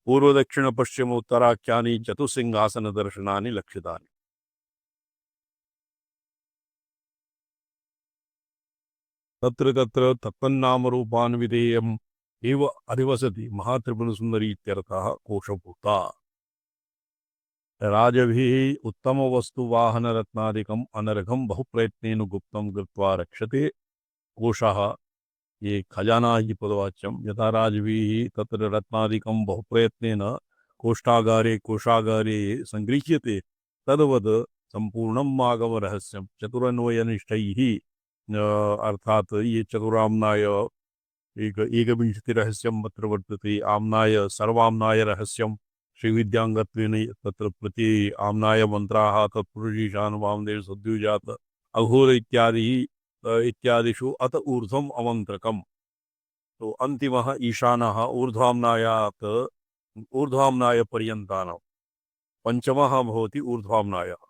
पूर्वदक्षिणपश्चिमोत्तराख्यानि चतुस्सिंहासनदर्शनानि लक्षितानि। तत्र तत्र तत्तन्नामरूपान्विधेयम् एव अधिवसति महात्रिपुरसुन्दरी इत्यर्थः कोशभूता। राजभिः उत्तमवस्तुवाहनरत्नादिकम् अनर्घं बहुप्रयत्नेन गुप्तं कृत्वा रक्षते कोशः। ये खजाना इति पदवाच्यं। यथा राजभिः तत्र रत्नादिकं बहुप्रयत्नेन कोषागारे सङ्गृह्यते, तद्वत् सम्पूर्णम् आगमरहस्यं चतुरन्वयनिष्ठैः अर्थात् ये चतुराम्नाय एकविंशतिरहस्यम् अत्र वर्तते। आम्नाय सर्वाम्नाय रहस्यं श्रीविद्याङ्गत्वेन तत्र प्रति आम्नाय मंत्राः तत्पुरुषीशान वामदेव सद्युजात अघोर इत्यादिषु अत ऊर्ध्वम् अमन्त्रकम्। तो अंतिमः ईशानः ऊर्ध्वाम्नायात् ऊर्ध्वाम्नाय पर्यन्तानां पंचमः भवति ऊर्ध्वाम्नायः।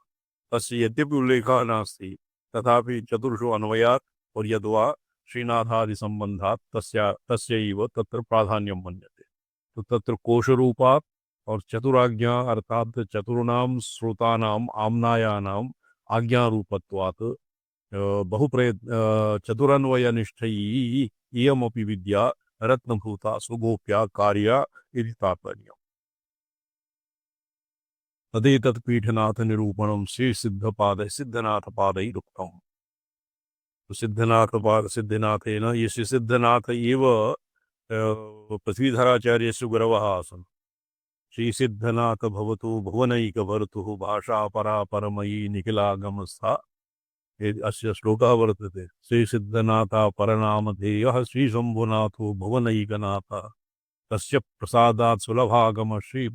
तस्य यद्यपि उल्लेखः नास्ति तथापि चतुर्षु अन्वयात् और यद्वा श्रीनाथादिसम्बन्धात् तस्यैव तत्र प्राधान्यं मन्यते। तो तत्र कोशरूपात् और चतुराज्ञा अर्थात चतुर्णाम श्रोतानाम आम्नायानाम आज्ञारूपत्वात् चतुरन्वयनिष्ठैः इयमपि विद्या रत्नभूता सुगोप्या कार्या इति तात्पर्यम्। तदेतत् पीठनाथनिरूपणं सिद्धनाथपादैरुक्तम्। सिद्धनाथेन ये सिद्धनाथ एव पृथ्वीधराचार्यस्य गुरवः आसन्। श्रीसिद्धनाथ भवतु भुवनैकभर्तुः भाषा परा परमयी निखिलागमस्था। अस्य श्लोकः वर्तते। श्रीसिद्धनाथ परनामधेयः श्रीशम्भुनाथो भुवनैकनाथः तस्य प्रसादात् सुलभागम श्री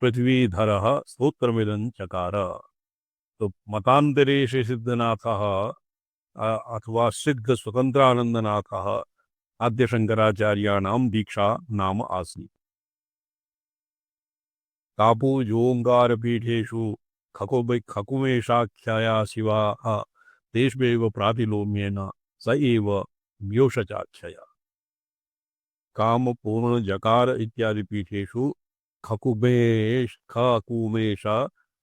पृथ्वीधरः स्तोत्रमिदं चकार। तो मतान्तरे श्रीसिद्धनाथः अथवा सिद्ध स्वतंत्रानंदनाथः आद्यशंकराचार्याणां दीक्षा नाम आसीत्। कापूजोङ्गारपीठेषु खकुमेशाख्याया शिवाः तेष्वेव प्रातिलोम्येन स एव व्योषचाख्यया। कामपूर्णजकार इत्यादि पीठेषु खकुमेश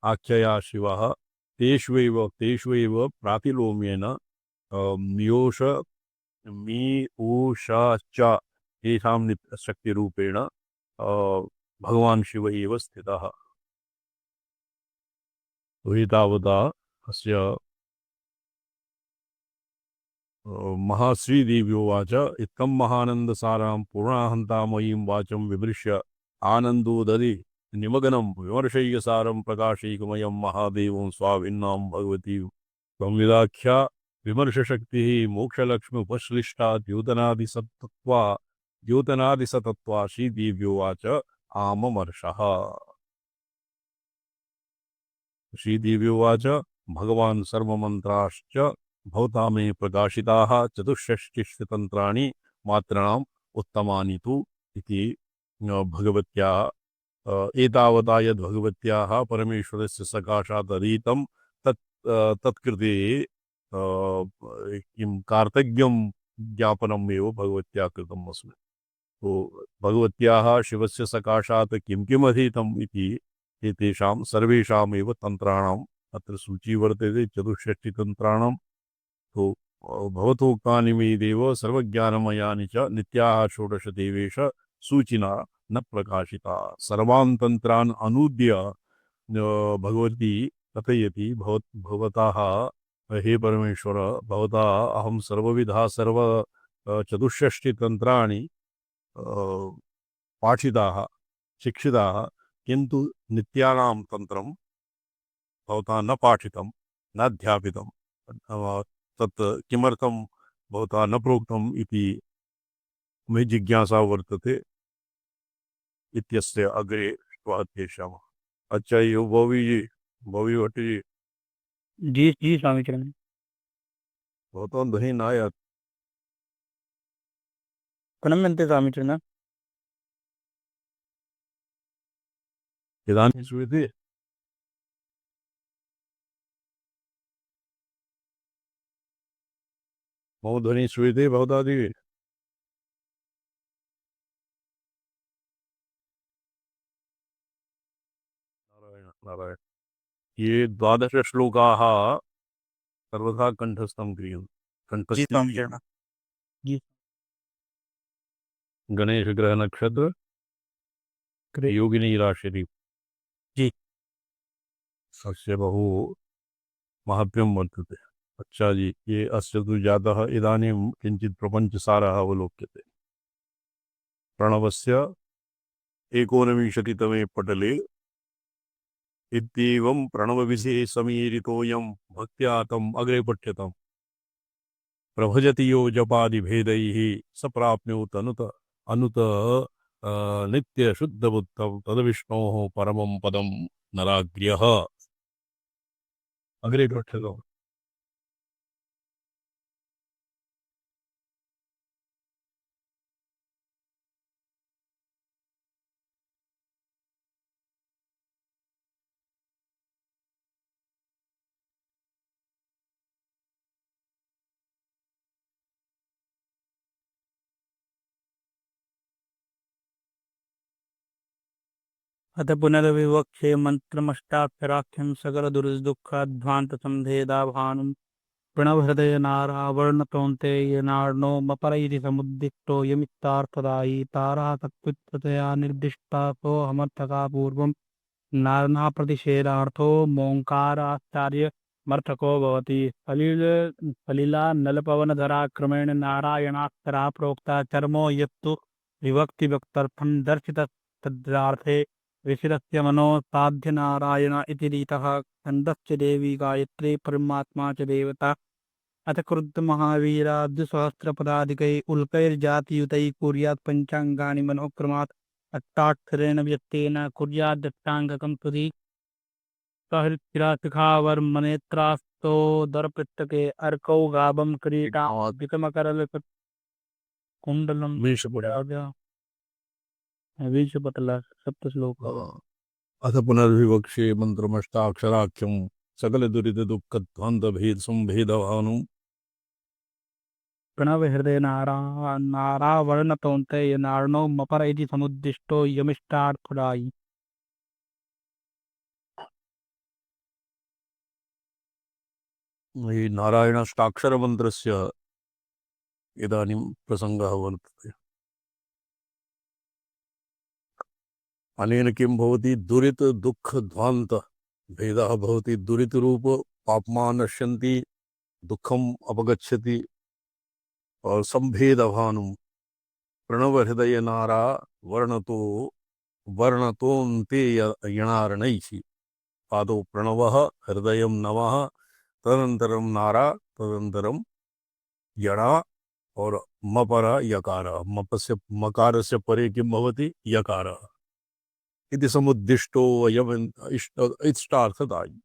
आख्यया शिवः तेष्वेव प्रातिलोम्येन मीऊषच येषां शक्तिरूपेण भगवान् शिव एव स्थितः। तो एतावता अस्य महाश्रीदेव्योवाच इत्थं महानन्दसारां पूर्णाहन्तामयीं वाचं विमृश्य आनन्दोदधि निमग्नं विमर्शैकसारं प्रकाशैकमयं महादेवं स्वाभिन्नां भगवती संविदाख्या विमर्शशक्तिः मोक्षलक्ष्मी उपश्लिष्टा द्योतनादिसतत्वा श्रीदेव्योवाच आममर्षः। श्रीदेव्योवाच भगवान् सर्वमन्त्राश्च भवतामे प्रकाशिताः चतुष्षष्टितन्त्राणि मात्राणाम् उत्तमानि तु इति भगवत्याः एतावता यद्भगवत्याः परमेश्वरस्य सकाशात् अधीतं तत्कृते किं कार्तज्ञं ज्ञापनमेव भगवत्या कृतम् अस्मि। तो भगवत्याः शिवस्य सकाशात् किं किम् अधीतम् इति एतेषां सर्वेषामेव तन्त्राणाम् अत्र सूची वर्तते, 64 तो भवतोक्तानि मे देव सर्वज्ञानमयानि च नित्याः 16 देवेश सूचिना न प्रकाशिता। सर्वान् तन्त्रान् अनूद्य भगवती कथयति भवतः हे परमेश्वर, भवता अहं सर्वविधा 64 तन्त्राणि पाठिताः शिक्षिताः, किन्तु नित्यानां तन्त्रं भवता न पाठितं न अध्यापितं। तत् किमर्थं भवता न प्रोक्तम् इति मे जिज्ञासा वर्तते इत्यस्य अग्रे श्वः तेषाम्। अच्छा यो बॉबी भट्ट जी जी जी स्वामी चरण। भवतां ध्वनिः न आयाति। प्रणम्यन्ते स्वामी चरण। इदानीं श्रूयते? मम ध्वनिः श्रूयते भवतादिभिः? नारायण नारायण। ये 12 श्लोकाः सर्वथा कंठस्थं क्रियन्ते। जी कंठस्थी स्वामी चरण। जी गणेश ग्रह नक्षत्र ग्रेट। योगिनी राशि जी अस्य बहु महात्म्यं वर्तते। अच्छा जी, ये अस्य तु जातः इदानीं किञ्चित् प्रपञ्चसारः अवलोक्यते। प्रणवस्य 19तमे पटले इत्येवं प्रणवविषये समीरितोऽयं भक्त्या तम् अग्रे पठ्यताम्। प्रभजति यो जपादिभेदैः स प्राप्नोत् अनुत नित्यशुद्धबुद्धं तद्विष्णोः परमं पदं नराग्र्यः। अग्रे पठ्यताम्। अथ पुनर्विवक्षे मंत्रमष्टाक्षराख्यं सकलदुर्दुःखाध्वान्तसंभेदाभानुं प्रणवहृदय नारावर्णतोन्तेय नार्णो मपर इति समुद्दिष्टो यमित्तार्थदायी तारा तत्कृत्यतया निर्दिष्टा सोऽहमर्थका पूर्वं नारणा प्रतिषेधार्थो मोङ्काराश्चार्यमर्थको भवति। सलिला नलपवनधराक्रमेण नारायणाक्षरा प्रोक्ता चर्मो यत्तु विभक्तिव्यक्त्यर्थं दर्शितस्तद्रार्थे ऋषिरस्य मनो साध्य नारायण इति रीतः। छन्दश्च देवी गायत्री परमात्मा च देवता। अथ क्रुद्धमहावीरा द्विसहस्रपदाधिकैः उल्कैर्जातियुतैः कुर्यात् पञ्चाङ्गानि मनोक्रमात् अट्टाक्षरेण व्यक्तेन कुर्याद्दष्टाङ्गकं सुधी सहृत्किराशिखावर्मनेत्रास्तो दरपृष्ठके अर्कौ गावं क्रीडा विकमकरलकुण्डलं विंशपटला सप्तश्लोक। अथ पुनर्विवक्षे मंत्रमष्टाक्षराख्यं सकलदुरितदुःखध्वान्तभेदसंभेदभानुं प्रणव हृदय नारावर्णतोन्तेय नार्णो मपर इति समुद्दिष्टो यमिष्टार्थदायी। नारायणाष्टाक्षरमन्त्रस्य इदानीं प्रसङ्गः वर्तते। अनेन किं भवति? दुरित दुःख ध्वान्त भेदः भवति। दुरितरूप पाप्मा नश्यन्ति, दुःखम् अपगच्छति। और संभेदभानुं प्रणवहृदय नारा वर्णतोन्ते यणार्णैः। पादौ प्रणवः, हृदयं नवः, तदनन्तरं नारा, तदनन्तरं यणा और मपर यकार। मपस्य मकारस्य परे किं भवति? यकारः इति समुद्दिष्टो अयम् इष्टार्थदायी।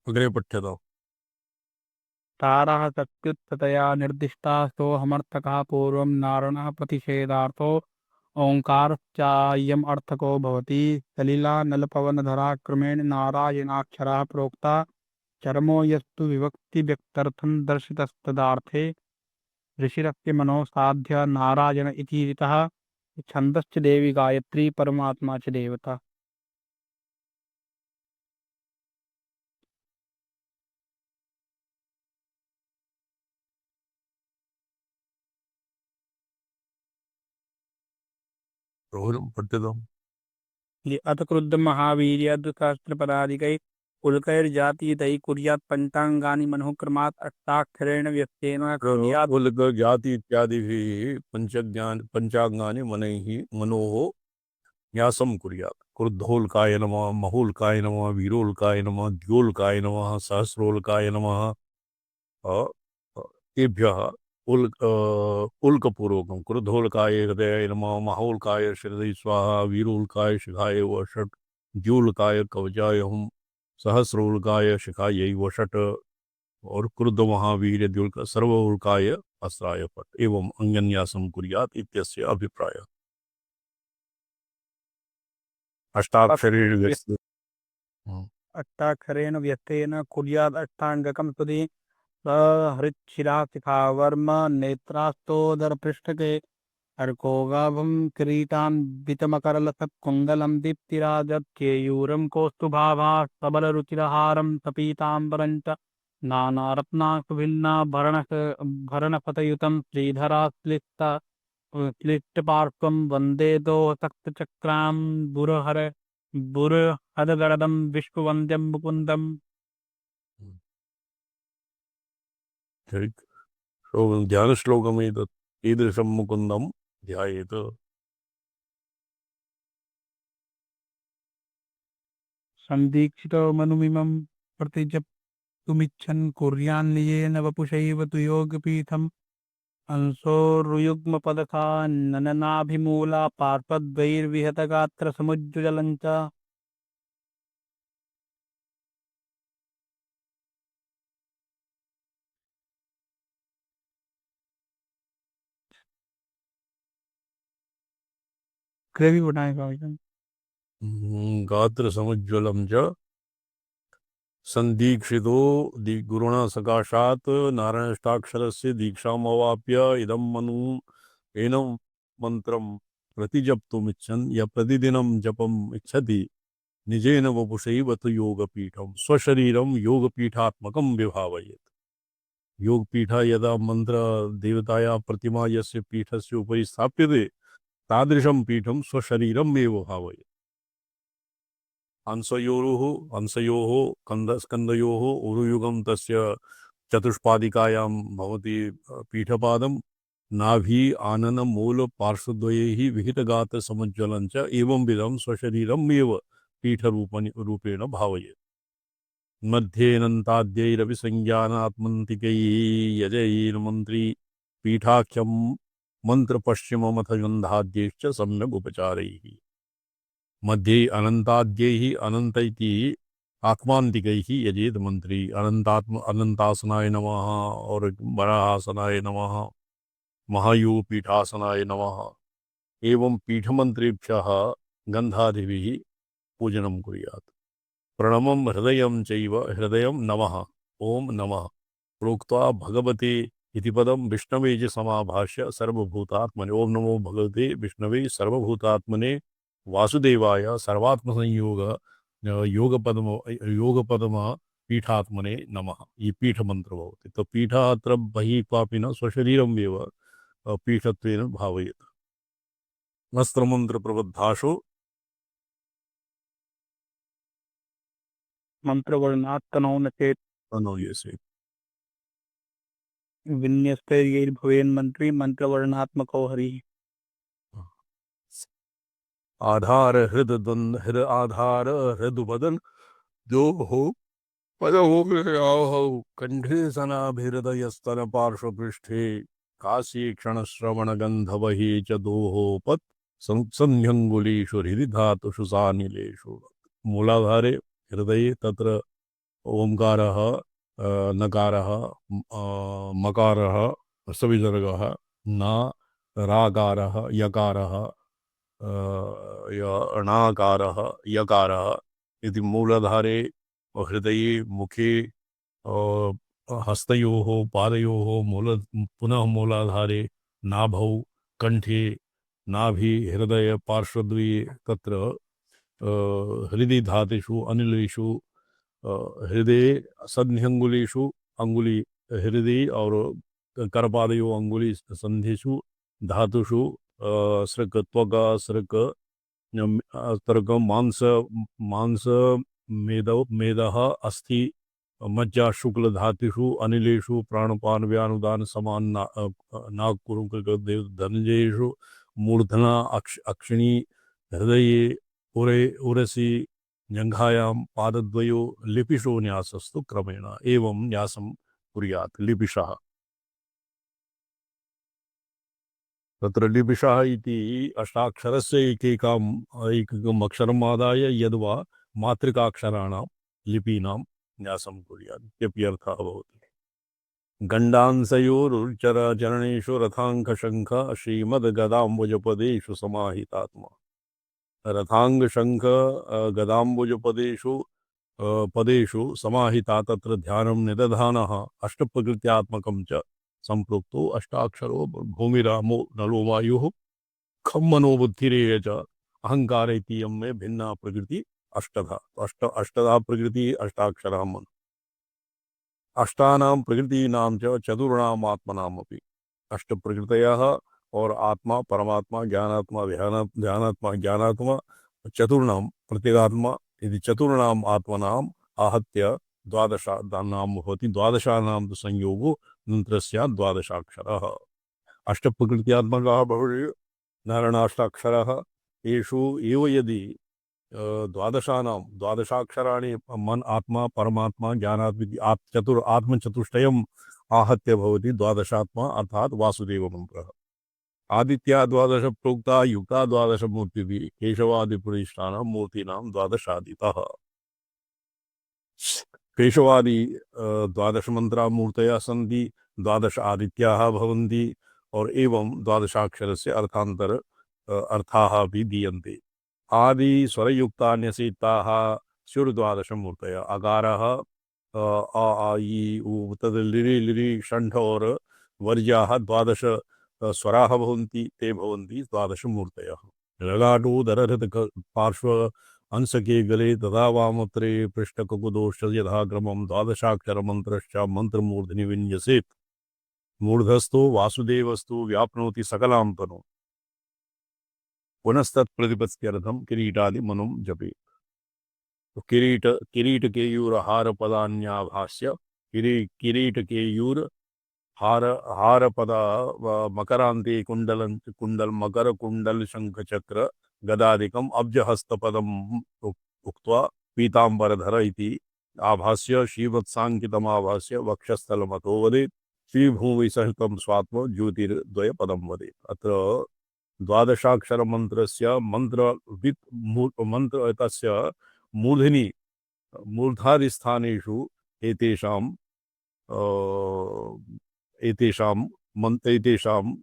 अग्रे पठ्यताम्। तारः सत्युत्ततया निर्दिष्टा सोऽहमर्थकः पूर्वं नारणः प्रतिषेधार्थो ओङ्कारश्चायम् अर्थको भवति। सलिला नलपवनधराक्रमेण नारायणाक्षरा प्रोक्ता चरमो यस्तु विभक्ति व्यक्त्यर्थं दर्शितस्तदार्थे ऋषिरस्य मनो साध्य नारायण इति रीतः छन्दश्च देवी गायत्री परमात्मा च देवता। रोहन पठ्यताम्। ये अथ क्रुद्ध महावीर्यद् सहस्रपदाधिकै उल्कैर्जातीतैः कुर्यात् पञ्चाङ्गानि मनुक्रमात् अष्टाक्षरेण व्यक्तेन कुर्यात् उल्क जाति इत्यादिभिः पंचांगानि मनैः मनोः न्यासं कुर्यात्। क्रुद्धोल्काय नमः, महोल्काय नमः, वीरोल्काय नमः, द्योल्काय नमः, सहस्रोल्काय नमः। तेभ्यः उल्कपूर्वकं क्रुद्धोल्काय हृदयाय नमः, महोल्काय शिरदि स्वाहा, वीरोल्काय शिखाय वषट्, द्योल्काय कवचाय हुम, सहस्रोल्काय शिखायै वषट् और क्रुद्ध महावीर द्योल्क सर्वोल्काय अस्त्राय फट् एवं अंगन्यासं कुर्यात् इत्यस्य अभिप्रायः। अष्टाक्षरेण व्यक्त अष्टाक्षरेण व्यक्तेन कुर्यात् अष्टाङ्गकं सुधि हृच्छिराशिखावर्म नेत्रास्तोदरपृष्ठके अर्कोगाभं किरीटान्वितमकरलसत्कुण्डलं दीप्तिराजत्केयूरं कौस्तुभाभा सबलरुचिरहारं सपीताम्बरं च नानारत्नासुभिन्नाभरणफतयुतं श्रीधराश्लिष्टपार्श्वं वन्दे दोःसक्तचक्रां बुरहदगडदं विश्ववन्द्यं मुकुन्दम्। ध्यान श्लोकमेतत् ईदृशं मुकुन्दं ध्यायेत्। सन्दीक्षितो मनुमिमं प्रतिजप्तुमिच्छन् कुर्यान्नियेन वपुषैव तु योगपीठम् अंशोरुयुग्मपदका नननाभिमूला पार्श्वद्वैर्विहतगात्रसमुज्ज्वलम् च ग्रेवी बनाएगा भैया। गात्र समुज्ज्वलं च संदीक्षितो गुरुणा सकाशात् नारायणाष्टाक्षरस्य दीक्षामवाप्य इदं मनु एनं मंत्रं प्रतिजप्तुमिच्छन् यः प्रतिदिनं जपम् इच्छति निजेन वपुषैव तु योगपीठं स्वशरीरं योगपीठात्मकं विभावयेत्। योगपीठ यदा मंत्र देवताया प्रतिमा यस्य पीठस्य उपरि स्थाप्यते तादृशं पीठं स्वशरीरम् एव भावयेत्। अंशयोः स्कंदयोः उरुयुगं तस्य चतुष्पादिकायां भवति पीठपादं नाभि आनन मूल पार्श्वद्वयैः विहितगात्र समुज्ज्वलं च एवं विधं स्वशरीरम् एव पीठरूपेण भावयेत्। मध्येऽनन्ताद्यैरपि संज्ञानात्मन्तिकैः यजैर्मन्त्री पीठाख्यं मन्त्रपश्चिममथ गन्धाद्यैश्च सम्यक् उपचारैः। मध्ये अनंताद्यैः अनंत इति आत्मान्तिकैः यजेत मंत्री अनंतासनाय नमः और वराहासनाय नमः महायूपीठासनाय नमः एवं पीठमन्त्रेभ्यः गन्धादिभिः पूजनं कुर्यात्। प्रणमं हृदयं चैव हृदयं नमः ओम नमः प्रोक्त्वा भगवते इति पदं विष्णवे च समाभाष्य सर्वभूतात्मने ओम नमो भगवते विष्णवे सर्वभूतात्मने वासुदेवाय सर्वात्मसंयोग योगपदम पीठात्मने नमः। ये पीठमन्त्र भवति। तो पीठ अत्र बहिः क्वापि न स्वशरीरम् एव पीठत्वेन भावयेत्। अस्त्रमन्त्रप्रबद्धासु मन्त्रवर्णात्तनौ न चेत् अनूयसे विन्यस्तैर्भवेन्मन्त्री मन्त्रवर्णात्मको हरिः। आधार हृद आधार हृदुबदन जो हो पदहो कंठे सनाभिहृदयस्तन पार्श्वपृष्ठे काशी क्षणश्रवणगन्धवहि च दोहोपत् संसन्ध्यङ्गुलीषु हृदि धातुषु सानिलेषु। मूलाधारे हृदये तत्र ओंकारः नकारः मकारः सविसर्गः न राकारः यकारः णाकारः यकारः इति मूलाधारे हृदये मुखे हस्तयोः पादयोः पुनः मूलाधारे नाभौ कंठे नाभि हृदय पार्श्वद्वये तत्र हृदि धातुषु अनिलेषु हृदय संध्यंगुलेषु अंगुली हृदय और करपादयो अंगुली संधिषु धातुषु सृक त्वग सृक तर्क मांस मांस मेदः अस्थि मज्जा शुक्ल धातुषु अनिलेषु प्राणपान व्यानुदान समान नागपुरु धनंजयेषु मूर्धना अक्षिणी हृदये उरे उरसि जंघायां पादद्वयो लिपिषो न्यासस्तु क्रमेण एवं न्यासं कुर्यात् लिपिषः तत्र लिपिषः इति अष्टाक्षरस्य एकैकम् अक्षरम् आदाय यद्वा मातृकाक्षराणां लिपीनां न्यासं कुर्यात् इत्यर्थः भवति। गण्डांसयोरुच्चरचरणेषु रथाङ्कशङ्ख श्रीमद्गदाम्बुजपदेषु समाहितात्मा रथाङ्गशङ्ख गदाम्बुजपदेषु पदेषु समाहिता तत्र ध्यानं निदधानः अष्टप्रकृत्यात्मकं च संप्रोक्तो अष्टाक्षरो भूमिरामो नलो वायुः खं मनो बुद्धिरेय च अहंकार इति में भिन्ना प्रकृति अष्टधा अष्टधा प्रकृति अष्टाक्षरः मनो अष्टानां प्रकृतीनां च चतुर्णाम् आत्मनामपि अष्ट प्रकृतयः और आत्मा परमात्मा ज्ञानात्मा ध्यानात्मा ज्ञानात्मा चतुर्णां प्रत्यगात्मा इति चतुर्णाम् आत्मनाम् आहत्य द्वादश नाम भवति द्वादशानां तु संयोगो नन्तरस्य द्वादशाक्षरः अष्टप्रकृत्यात्मकः भवति नारायणाष्टाक्षरः येषु एव यदि द्वादशाक्षराणि मन आत्मा परमात्मा ज्ञानात्मा आत्मचतुष्टयम् आहत्य भवति द्वादशात्मा अर्थात वासुदेव मंत्रः आदित्या द्वादश प्रोक्ता युक्ता द्वादश मूर्तिभिः केशवादिपुरिष्ठानां मूर्तीनां द्वादशादितः केशवादि द्वादश मंत्रा मूर्तयः सन्ति द्वादश आदित्याः भवन्ति और एवं द्वादशाक्षरस्य अर्थाः अपि दीयन्ते आदि स्वरयुक्तान्यसीताः स्युर्द्वादशमूर्तयः अकारः आ ई उ तद् लिरि लिरि षण्ढ और वर्ज्याः द्वादश स्वराः भवन्ति ते भवन्ति द्वादशमूर्तयः ललाटोदरहृत पार्श्व अंसके गले तथा वामत्रे पृष्ठककुदोश्च यथाक्रमं द्वादशाक्षरमन्त्रश्च मन्त्रमूर्धनि विन्यसेत् मूर्धस्थो वासुदेवस्तु व्याप्नोति सकलां तनु पुनस्तत्प्रतिपत्त्यर्थं किरीटादि मनुं जपे तो किरीट केयूर हार पदान्याभाष्य किरीट केयूर हार पद मकरांते कुंडल मकर कुंडल शंख चक्र गदादिकम अब्जहस्त पदम उक्त्वा पीतांबरधर इति आभास्य श्रीवत्सांकितम आभास्य वक्षस्थल मतो वदेत् श्रीभूमि सहितं स्वात्म ज्योतिर्द्वय पदम वदेत् अत्र द्वादशाक्षर मंत्रस्य मंत्र तस्य मूर्धनि मूर्धादिस्थानेषु एतेषां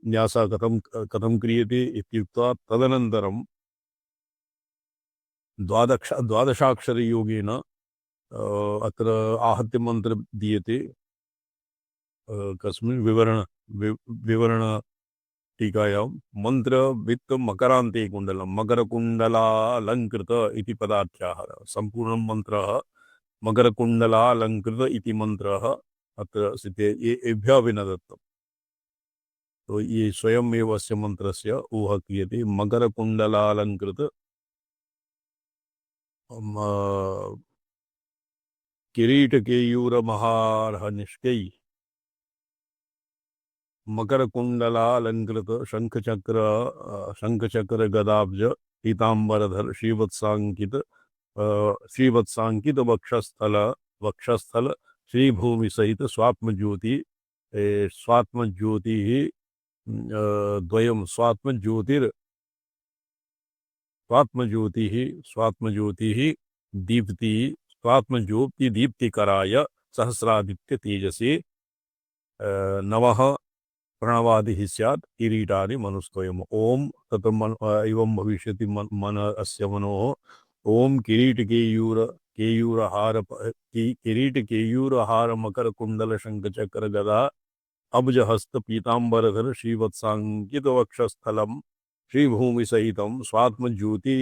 न्यासः कथं क्रियते इत्युक्त्वा तदनन्तरं द्वादशाक्षरयोगेन अत्र आहत्य मंत्र दीयते कस्मिन् विवरण टीकायां मंत्र वित्त मकरांते कुंडलम मकर कुंडलालंकृत इति पदार्थ्याः संपूर्णं मंत्रः मकर कुंडलालंकृत इति मंत्रः अत्र सिद्धे एभ्यः विना दत्तम् तो ये स्वयं एव अस्य मंत्रस्य ऊह क्रियते मकर कुंडलालंकृत किरीट केयूर महारह निष्कै मकर कुंडलालंकृत शंखचक्र गदाब्ज पीतांबरधर श्रीवत्सांकित वक्षस्थल श्रीभूमि सहित स्वात्मज्योति द्वयं स्वात्मज्योति दीप्ति स्वात्मज्योति दीप्तिकराय सहस्रादित्य तेजसे नवः प्रणवादिः स्यात् किरीटादि मनुस्त्वयम् ओम तत् एवं भविष्यति मन अस्य मनोः ओम किरीट केयूर केयूरहार किरीट केयूरहार मकर कुंडल शंख चक्र गदा अब्ज हस्त पीतांबरधर श्रीवत्सांकित वक्षस्थलम श्रीभूमि सहितम स्वात्मज्योति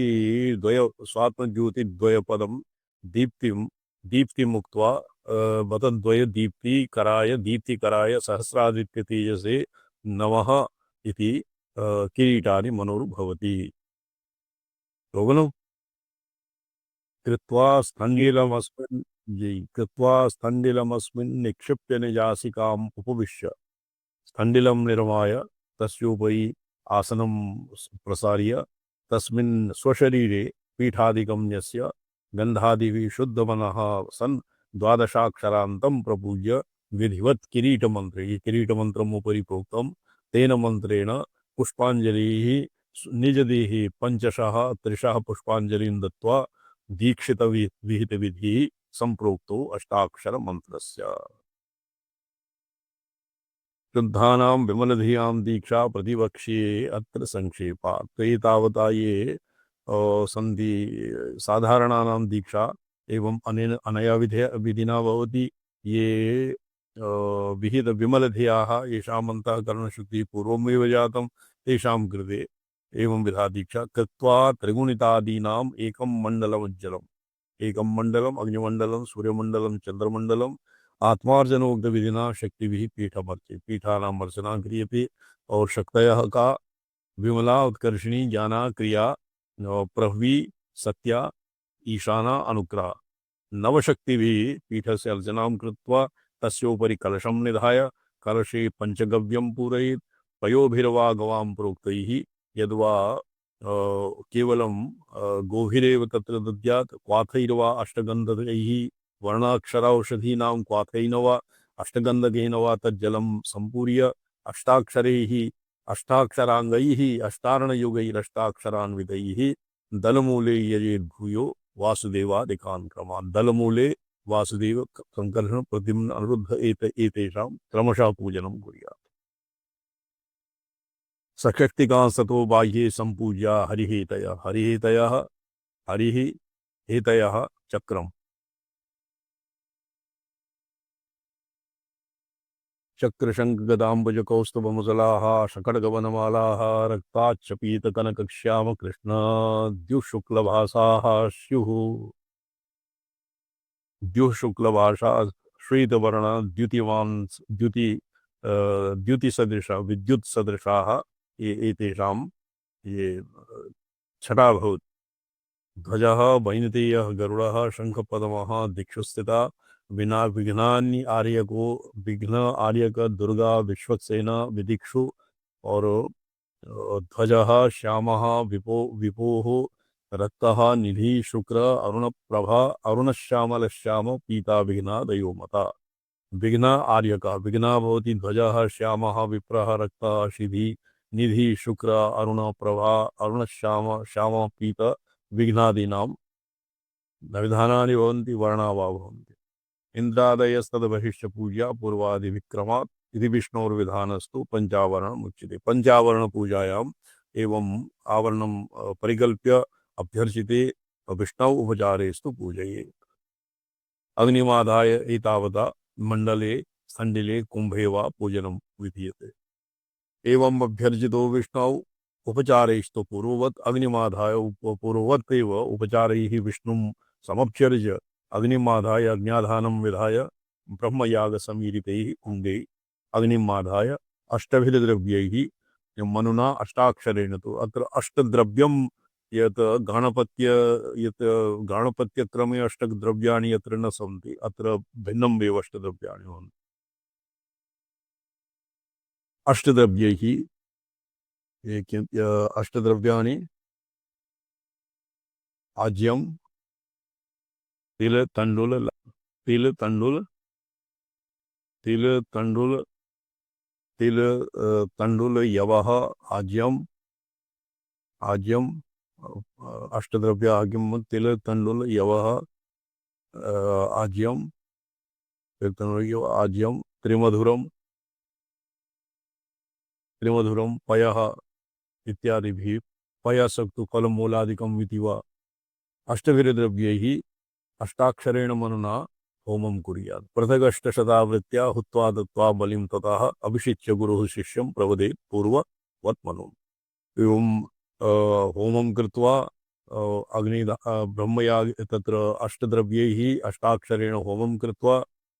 द्वय पदम दीप्तिम दीप्ति मुक्त्वा बतद्वय दीप्ति कराय सहस्रादित्य तेजसे नमः इति किरीटानि मनोर्भवति कृत्वा स्थण्डिलमस्मिन् निक्षिप्य निजासिकाम् उपविश्य स्थण्डिलं निर्माय तस्योपरि आसनं प्रसार्य तस्मिन् स्वशरीरे पीठादिकं न्यस्य गन्धादिभिः शुद्धमनः सन् द्वादशाक्षरान्तं प्रपूज्य विधिवत् किरीटमन्त्रे किरीटमन्त्रम् उपरि प्रोक्तं तेन मन्त्रेण पुष्पाञ्जलिः निजदेहे पंचशः त्रिशः पुष्पाञ्जलिं दत्त्वा दीक्षित विहित विधि संप्रोक्तो अष्टाक्षर मंत्रस्य शुद्धानां विमलधियां दीक्षा प्रतिवक्ष्ये अत्र संक्षेपात् तो एतावता ये संधि साधारणानां दीक्षा एवं अनेन अनया विधिना भवति ये विहित विमलधियाः येषाम् अन्तःकरणशुद्धिः पूर्वमेव जातं तेषां कृते एवं विधा दीक्षा कृत्वा त्रिगुणितादीनाम् एकं मण्डलमुज्ज्वलम् एकं मण्डलम् अग्निमण्डलं सूर्यमण्डलं चन्द्रमण्डलम् आत्मार्जनोक्त विधिना शक्तिभिः पीठानाम् अर्चना क्रियते और शक्तयः का विमला उत्कर्षिणी ज्ञाना क्रिया प्रभवी सत्या ईशाना अनुग्रह नवशक्तिभिः पीठस्य अर्चनां कृत्वा तस्योपरि कलशं निधाय कलशे पञ्चगव्यं पूरयेत् पयोभिर्वा गवां प्रोक्तैः यद्वा केवलं गोभिरेव तत्र दद्यात् क्वाथैर्वा अष्टगन्धकैः वर्णाक्षरौषधीनां क्वाथैन वा अष्टगन्धकेन वा तज्जलं सम्पूर्य अष्टाक्षरैः अष्टाक्षराङ्गैः अष्टार्णयुगैरष्टाक्षरान्वितैः दलमूले यजेत् भूयो वासुदेवादिकान् क्रमान् दलमूले वासुदेव संकर्षण प्रद्युम्न अनिरुद्ध एतेषां क्रमशः पूजनं कुर्यात् सशक्तिकां सतो बाह्ये संपूज्या हरिः हेतयः चक्रम् चक्रशंख गदाम्बुज कौस्तुभमुसलाः शकटगवनमालाः रक्ताच्च पीतकनकश्याम कृष्ण द्युशुक्लभासाः स्युः द्युशुक्लभाषा श्वेतवर्ण द्युतिवान् द्युतिसदृश विद्युत् सदृशाः एतेषां ये छटा भवति ध्वजः वैनतेयः गरुडः शंखपद्मः दिक्षु स्थिता विना विघ्नानि विघ्न आर्यक दुर्गा विश्वक्सेना विदिक्षु और ध्वजः श्यामः विपोः रक्तः निधि शुक्र अरुण प्रभा अरुणश्यामल श्याम पीता विघ्ना दयोमता विघ्न आर्यक विघ्ना भवति ध्वजः श्यामः विप्रः रक्तः शिधि निधि शुक्र अरुण प्रभा अरुणश्याम श्याम पीत विघ्नादीनां विधानानि भवन्ति वर्णा वा भवन्ति इंद्रादयस्तद्बहिश्च पूज्या पूर्वादिविक्रमात् इति विष्णोर्विधानस्तु पंचावरणम् उच्यते पंचावरण पूजायाम् एवं आवरणं परिकल्प्य अभ्यर्चिते विष्णौ उपचारेस्तु पूजयेत् अग्निमादाय एतावता मंडले स्थण्डिले कुंभे वा पूजनं विधीयते एवं अभ्यर्चितो विष्णौ उपचारैस्तु पूर्ववत् अग्निमाधाय पूर्ववत् एव उपचारैः विष्णुं समभ्यर्च्य अग्निमाधाय अग्न्याधानं विधाय ब्रह्मयाग समीरितैः कुण्डे अग्निमाधाय अष्टभिर्द्रव्यैः मनुना अष्टाक्षरेण तु अत्र अष्टद्रव्यं यत् गणपत्यक्रमे अष्टद्रव्याणि यत्र न सन्ति अत्र भिन्नम् एव अष्टद्रव्याणि भवन्ति अष्टद्रव्यैः अष्टद्रव्याणि आज्यं तिल तंडुल तिल तंडुल तिल तंडुल तिल तंडुल यवः आज्यम आज्यम अष्टद्रव्य आज्यम तिल तंडुल यवः आज्यम तिल तंडुल यव आज्यम त्रिमधुरम त्रिमधुरम पयः इत्यादिभिः पयसक्तु फलमूलादिकं इति वा अष्टभिर्द्रव्यैः अष्टाक्षरेण मनुना होमं कुर्यात् पृथगष्टशतावृत्त्या हुत्वा दत्त्वा बलिं ततः अभिषिच्य गुरुः शिष्यं प्रवदेत् पूर्ववत् मनुम्। एवं होमं कृत्वा अग्नि ब्रह्मयाग तत्र अष्टद्रव्यैः अष्टाक्षरेण होमं कृत्वा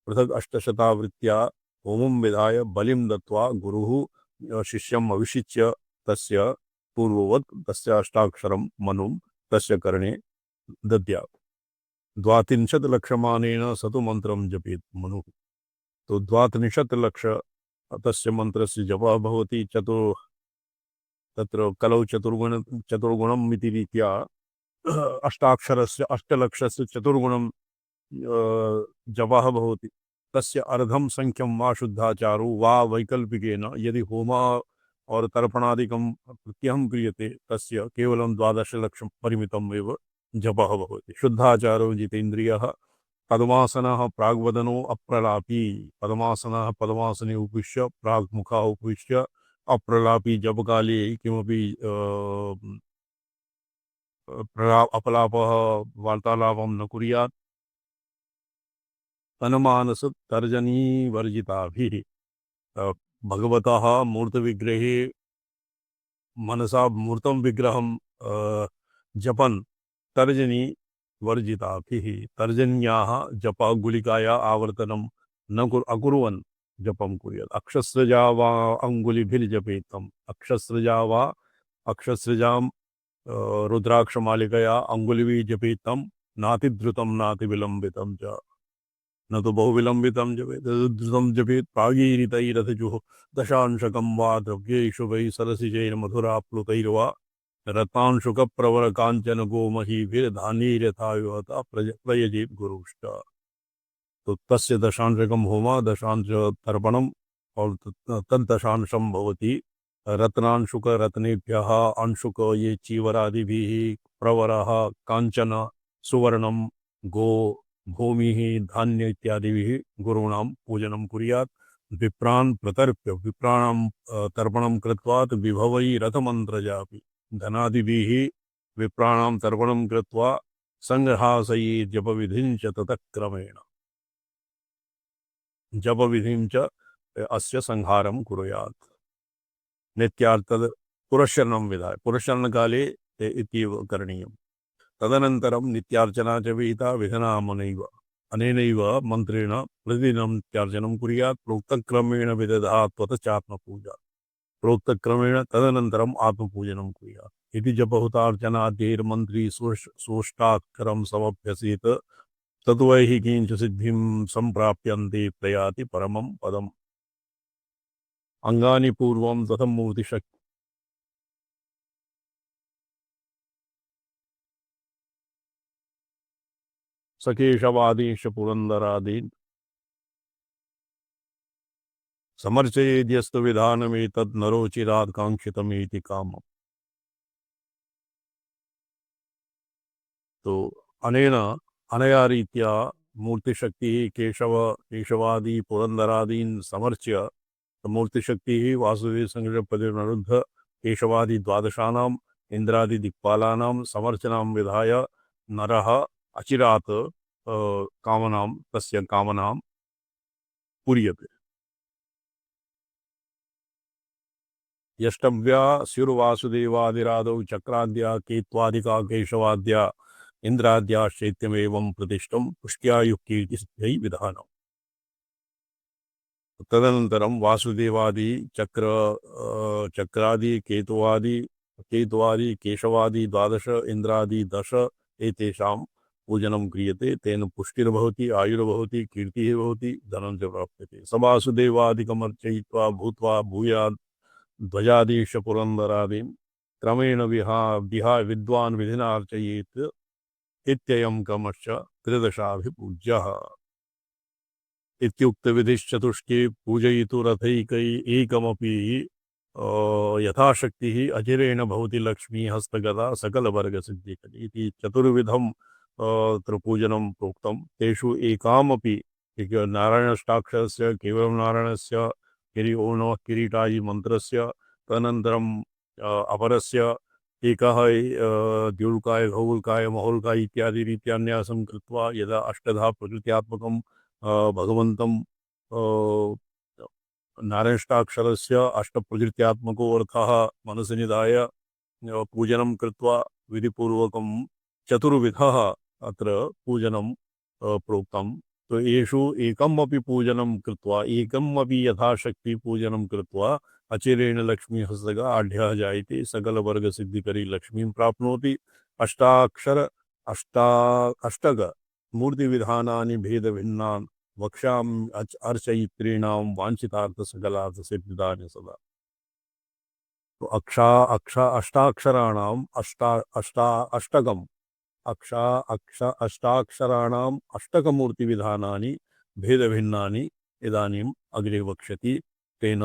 पृथक् अष्टशतावृत्त्या होमं विधाय बलिं दत्त्वा गुरुः शिष्यम् अभिषिच्य तस्य पूर्ववत् तस्य अष्टाक्षरं मनुं तस्य कर्णे दद्यात्। द्वात्रिंशत् लक्षमानेन स तु मन्त्रं जपेत् मनुः। तो 32 लक्ष तस्य मन्त्रस्य जपः भवति। तत्र कलौ चतुर्गुणम् इति रीत्या अष्टाक्षरस्य अष्टलक्षस्य चतुर्गुणं जपः भवति। तस्य अर्धं संख्यं वा शुद्धाचारो वा वैकल्पिकेन यदि होम और तर्पणादिकं प्रत्यहं क्रियते तस्य केवलं 12 लक्षं परिमितम् एव जपः भवति। शुद्धाचारो जितेन्द्रियः पद्मासनः प्राग्वदनो अप्रलापी। पद्मासनः पद्मासने उपविश्य प्राग्मुखः उपविश्य अप्रलापी जपकाले किमपि अपलापः वार्तालापं न कुर्यात्। अनुमानस तर्जनी वर्जिताभिः भगवतः मूर्तविग्रहे मनसा मूर्तं विग्रहं जपन् तर्जनी वर्जिताभिः तर्जन्याः जपगुलिकाया आवर्तनं न अकुर्वन् जपं कुर्यात्। अक्षस्रजा वा अङ्गुलिभिर्जपेतम्। अक्षस्रजा वा अक्षस्रजां रुद्राक्षमालिकया अङ्गुलिभिः जपेतं नातिद्रुतं नातिविलम्बितं च। न तो बहुविलम्बितं जपेत् द्रुतं जपेत् प्रागीरितैरथजुः दशांशकं वा द्रव्येषु वै सरसिजैर् मधुराप्लुतैर्वा रत्नांशुकप्रवर काञ्चन गोमहीभिर्धान्यैर्यथा विहता प्रयजेत् गुरुश्च। तो तस्य दशांशकं होम दशांश तर्पणम् और तद्दशांशं भवति रत्नांशुक रत्नेभ्यः अंशुक ये चीवरादिभिः प्रवरः काञ्चन सुवर्णं गो भूमिः धान्य इत्यादिभिः गुरूणां पूजनं कुर्यात्। विप्रान् प्रतर्प्य विप्राणां तर्पणं कृत्वा विभवै रथमन्त्रजापि धनादिभिः विप्राणां तर्पणं कृत्वा संग्रहासये जपविधिं च ततः क्रमेण जपविधिं च अस्य संहारं कुर्यात्। नित्यार्थद पुरस्चरणं विधाय पुरस्चरणकाले ते इत्येव करणीयम्। तदनन्तरं नित्यार्चना च विहिता विधिनामनैव अनेनैव मन्त्रेण प्रतिदिनं नित्यार्चनं कुर्यात्। प्रोक्तक्रमेण विदधात् त्वतश्चात्मपूजा। प्रोक्तक्रमेण तदनन्तरम् आत्मपूजनं कुर्यात्। इति जपहुतार्चनाद्यैर्मन्त्री सोष्टाक्षरं समभ्यसेत् ततो हि किञ्चिसिद्धिं सम्प्राप्यन्ते प्रयाति परमं पदम्। अंगानि पूर्वं तथं मूर्तिशक्ति सकेशवादीश पुरन्दरादीन् समर्चयेद्यस्तु विधानमेतद् नरोचिरात् काङ्क्षितमेति कामम्। तो अनया रीत्या मूर्तिशक्तिः केशवादी पुरन्दरादीन् समर्च्य मूर्तिशक्तिः वासुदेव संघपतिरनुरुद्ध केशवादी द्वादशानाम् इंद्रादि दिक्पालानां समर्चनां विधाय नरः अचिरात् कामनां तस्य कामनां पूर्यते। यष्टव्या स्युर्वासुदेवादिरादौ चक्राद्या केत्वादिका केशवाद्या इंद्राद्या चैत्यमेवं प्रतिष्ठं पुष्ट्यायुक्कीर्तिसिद्ध्यै विधानम्। तदनन्तरं वासुदेवादि चक्रादि केतुवादि केशवादि 12 इंद्रादि 10 एतेषां पूजनं क्रियते। तेन पुष्टिर्भवति आयुर्भवति कीर्तिः भवति धनं च प्राप्यते। स वासुदेवादिकमर्चयित्वा भूत्वा भूयात् ध्वजादीश पुरन्दरादीन् क्रमेण विहाय विद्वान् विधिना अर्चयेत् इत्ययं क्रमश्च त्रिदशाभिपूज्यः। इत्युक्तविधिश्चतुष्के पूजयितुरथैकमपि यथाशक्तिः अचिरेण भवति लक्ष्मी हस्तगता सकलवर्गसिद्धिकरी इति चतुर्विधं पूजनं प्रोक्तं। तेषु एकामपि नारायणाष्टाक्षरस्य केवलं नारायणस्य ओं नमः किरीटाय मन्त्रस्य तदनन्तरं अपरस्य एकः द्युल्काय घौल्काय महोल्काय इत्यादि रीत्यान्यासं कृत्वा यदा अष्टधा प्रकृत्यात्मकं भगवन्तं नारायणाष्टाक्षरस्य अष्टप्रकृत्यात्मको अर्थः मनसि निधाय पूजनं कृत्वा विधिपूर्वकं चतुर्विधः अत्र पूजनं प्रोक्तं। तो येषु एकमपि पूजनं कृत्वा एकमपि यथाशक्ति पूजनं कृत्वा अचिरेण लक्ष्मी हस्तग आढ्यः जायते सकलवर्गसिद्धिकरी लक्ष्मीं प्राप्नोति। अष्टाक्षर अष्टक मूर्तिविधानानि भेदभिन्नान् वक्ष्यामि अर्चयित्रीणां वाञ्छितार्थसकलार्थसिद्धिदानि सदा। तो अष्टाक्षराणाम् अष्टकम् अष्टाक्षराणाम् अष्टकमूर्तिविधानानि भेदभिन्नानि इदानीम् अग्रे वक्ष्यति। तेन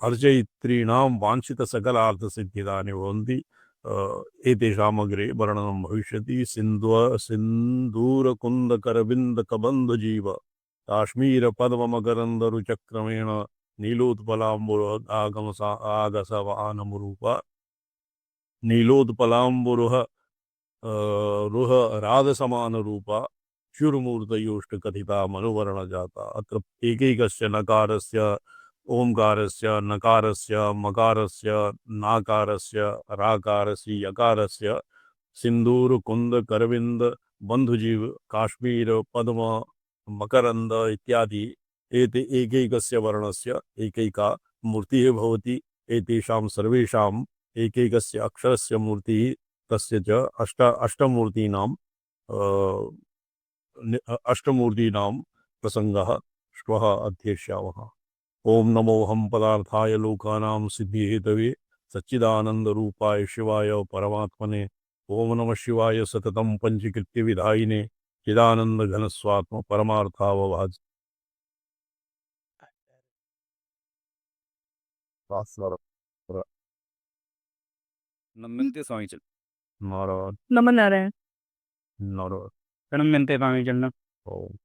अर्चयित्रीणां वाञ्छितसकलार्थसिद्धिदानि भवन्ति। एतेषाम् अग्रे वर्णनं भविष्यति। सिन्दूरकुन्दकरविन्दकबन्धजीव काश्मीरपद्ममकरन्दरुचक्रमेण नीलोत्पलाम्बुरुह नीलोत्पलाम्बुरुह रुह राधसमानरूपा च्युर्मूर्तयोष्टकथिता मनुवर्णजाता। अत्र एकैकस्य नकारस्य ओंकारस्य नकारस्य मकारस्य नाकारस्य राकारस्य यकारस्य सिंदूर कुंद करविंद बंधुजीव काश्मीर पद्म मकरंद इत्यादि एते एकैकस्य वर्णस्य एकैका मूर्तिः भवति। एतेषां सर्वेषाम् एकैकस्य अक्षरस्य मूर्तिः तस्य च अष्टमूर्तीनां प्रसंगः श्वः अध्येष्यामः। ओम नमो हम पदार्थाय लोकानां सिद्धिहेतवे सच्चिदानंदरूपाय शिवाय परमात्मने। ओम नमः शिवाय सततं पंचकृत्य विधायिने चिदानंद घनस्वात्म परमार्थावभाज। नम्यन्ते स्वामी चल नारायण नमन नारायण नारायण। नम्यन्ते स्वामी चलना ओम।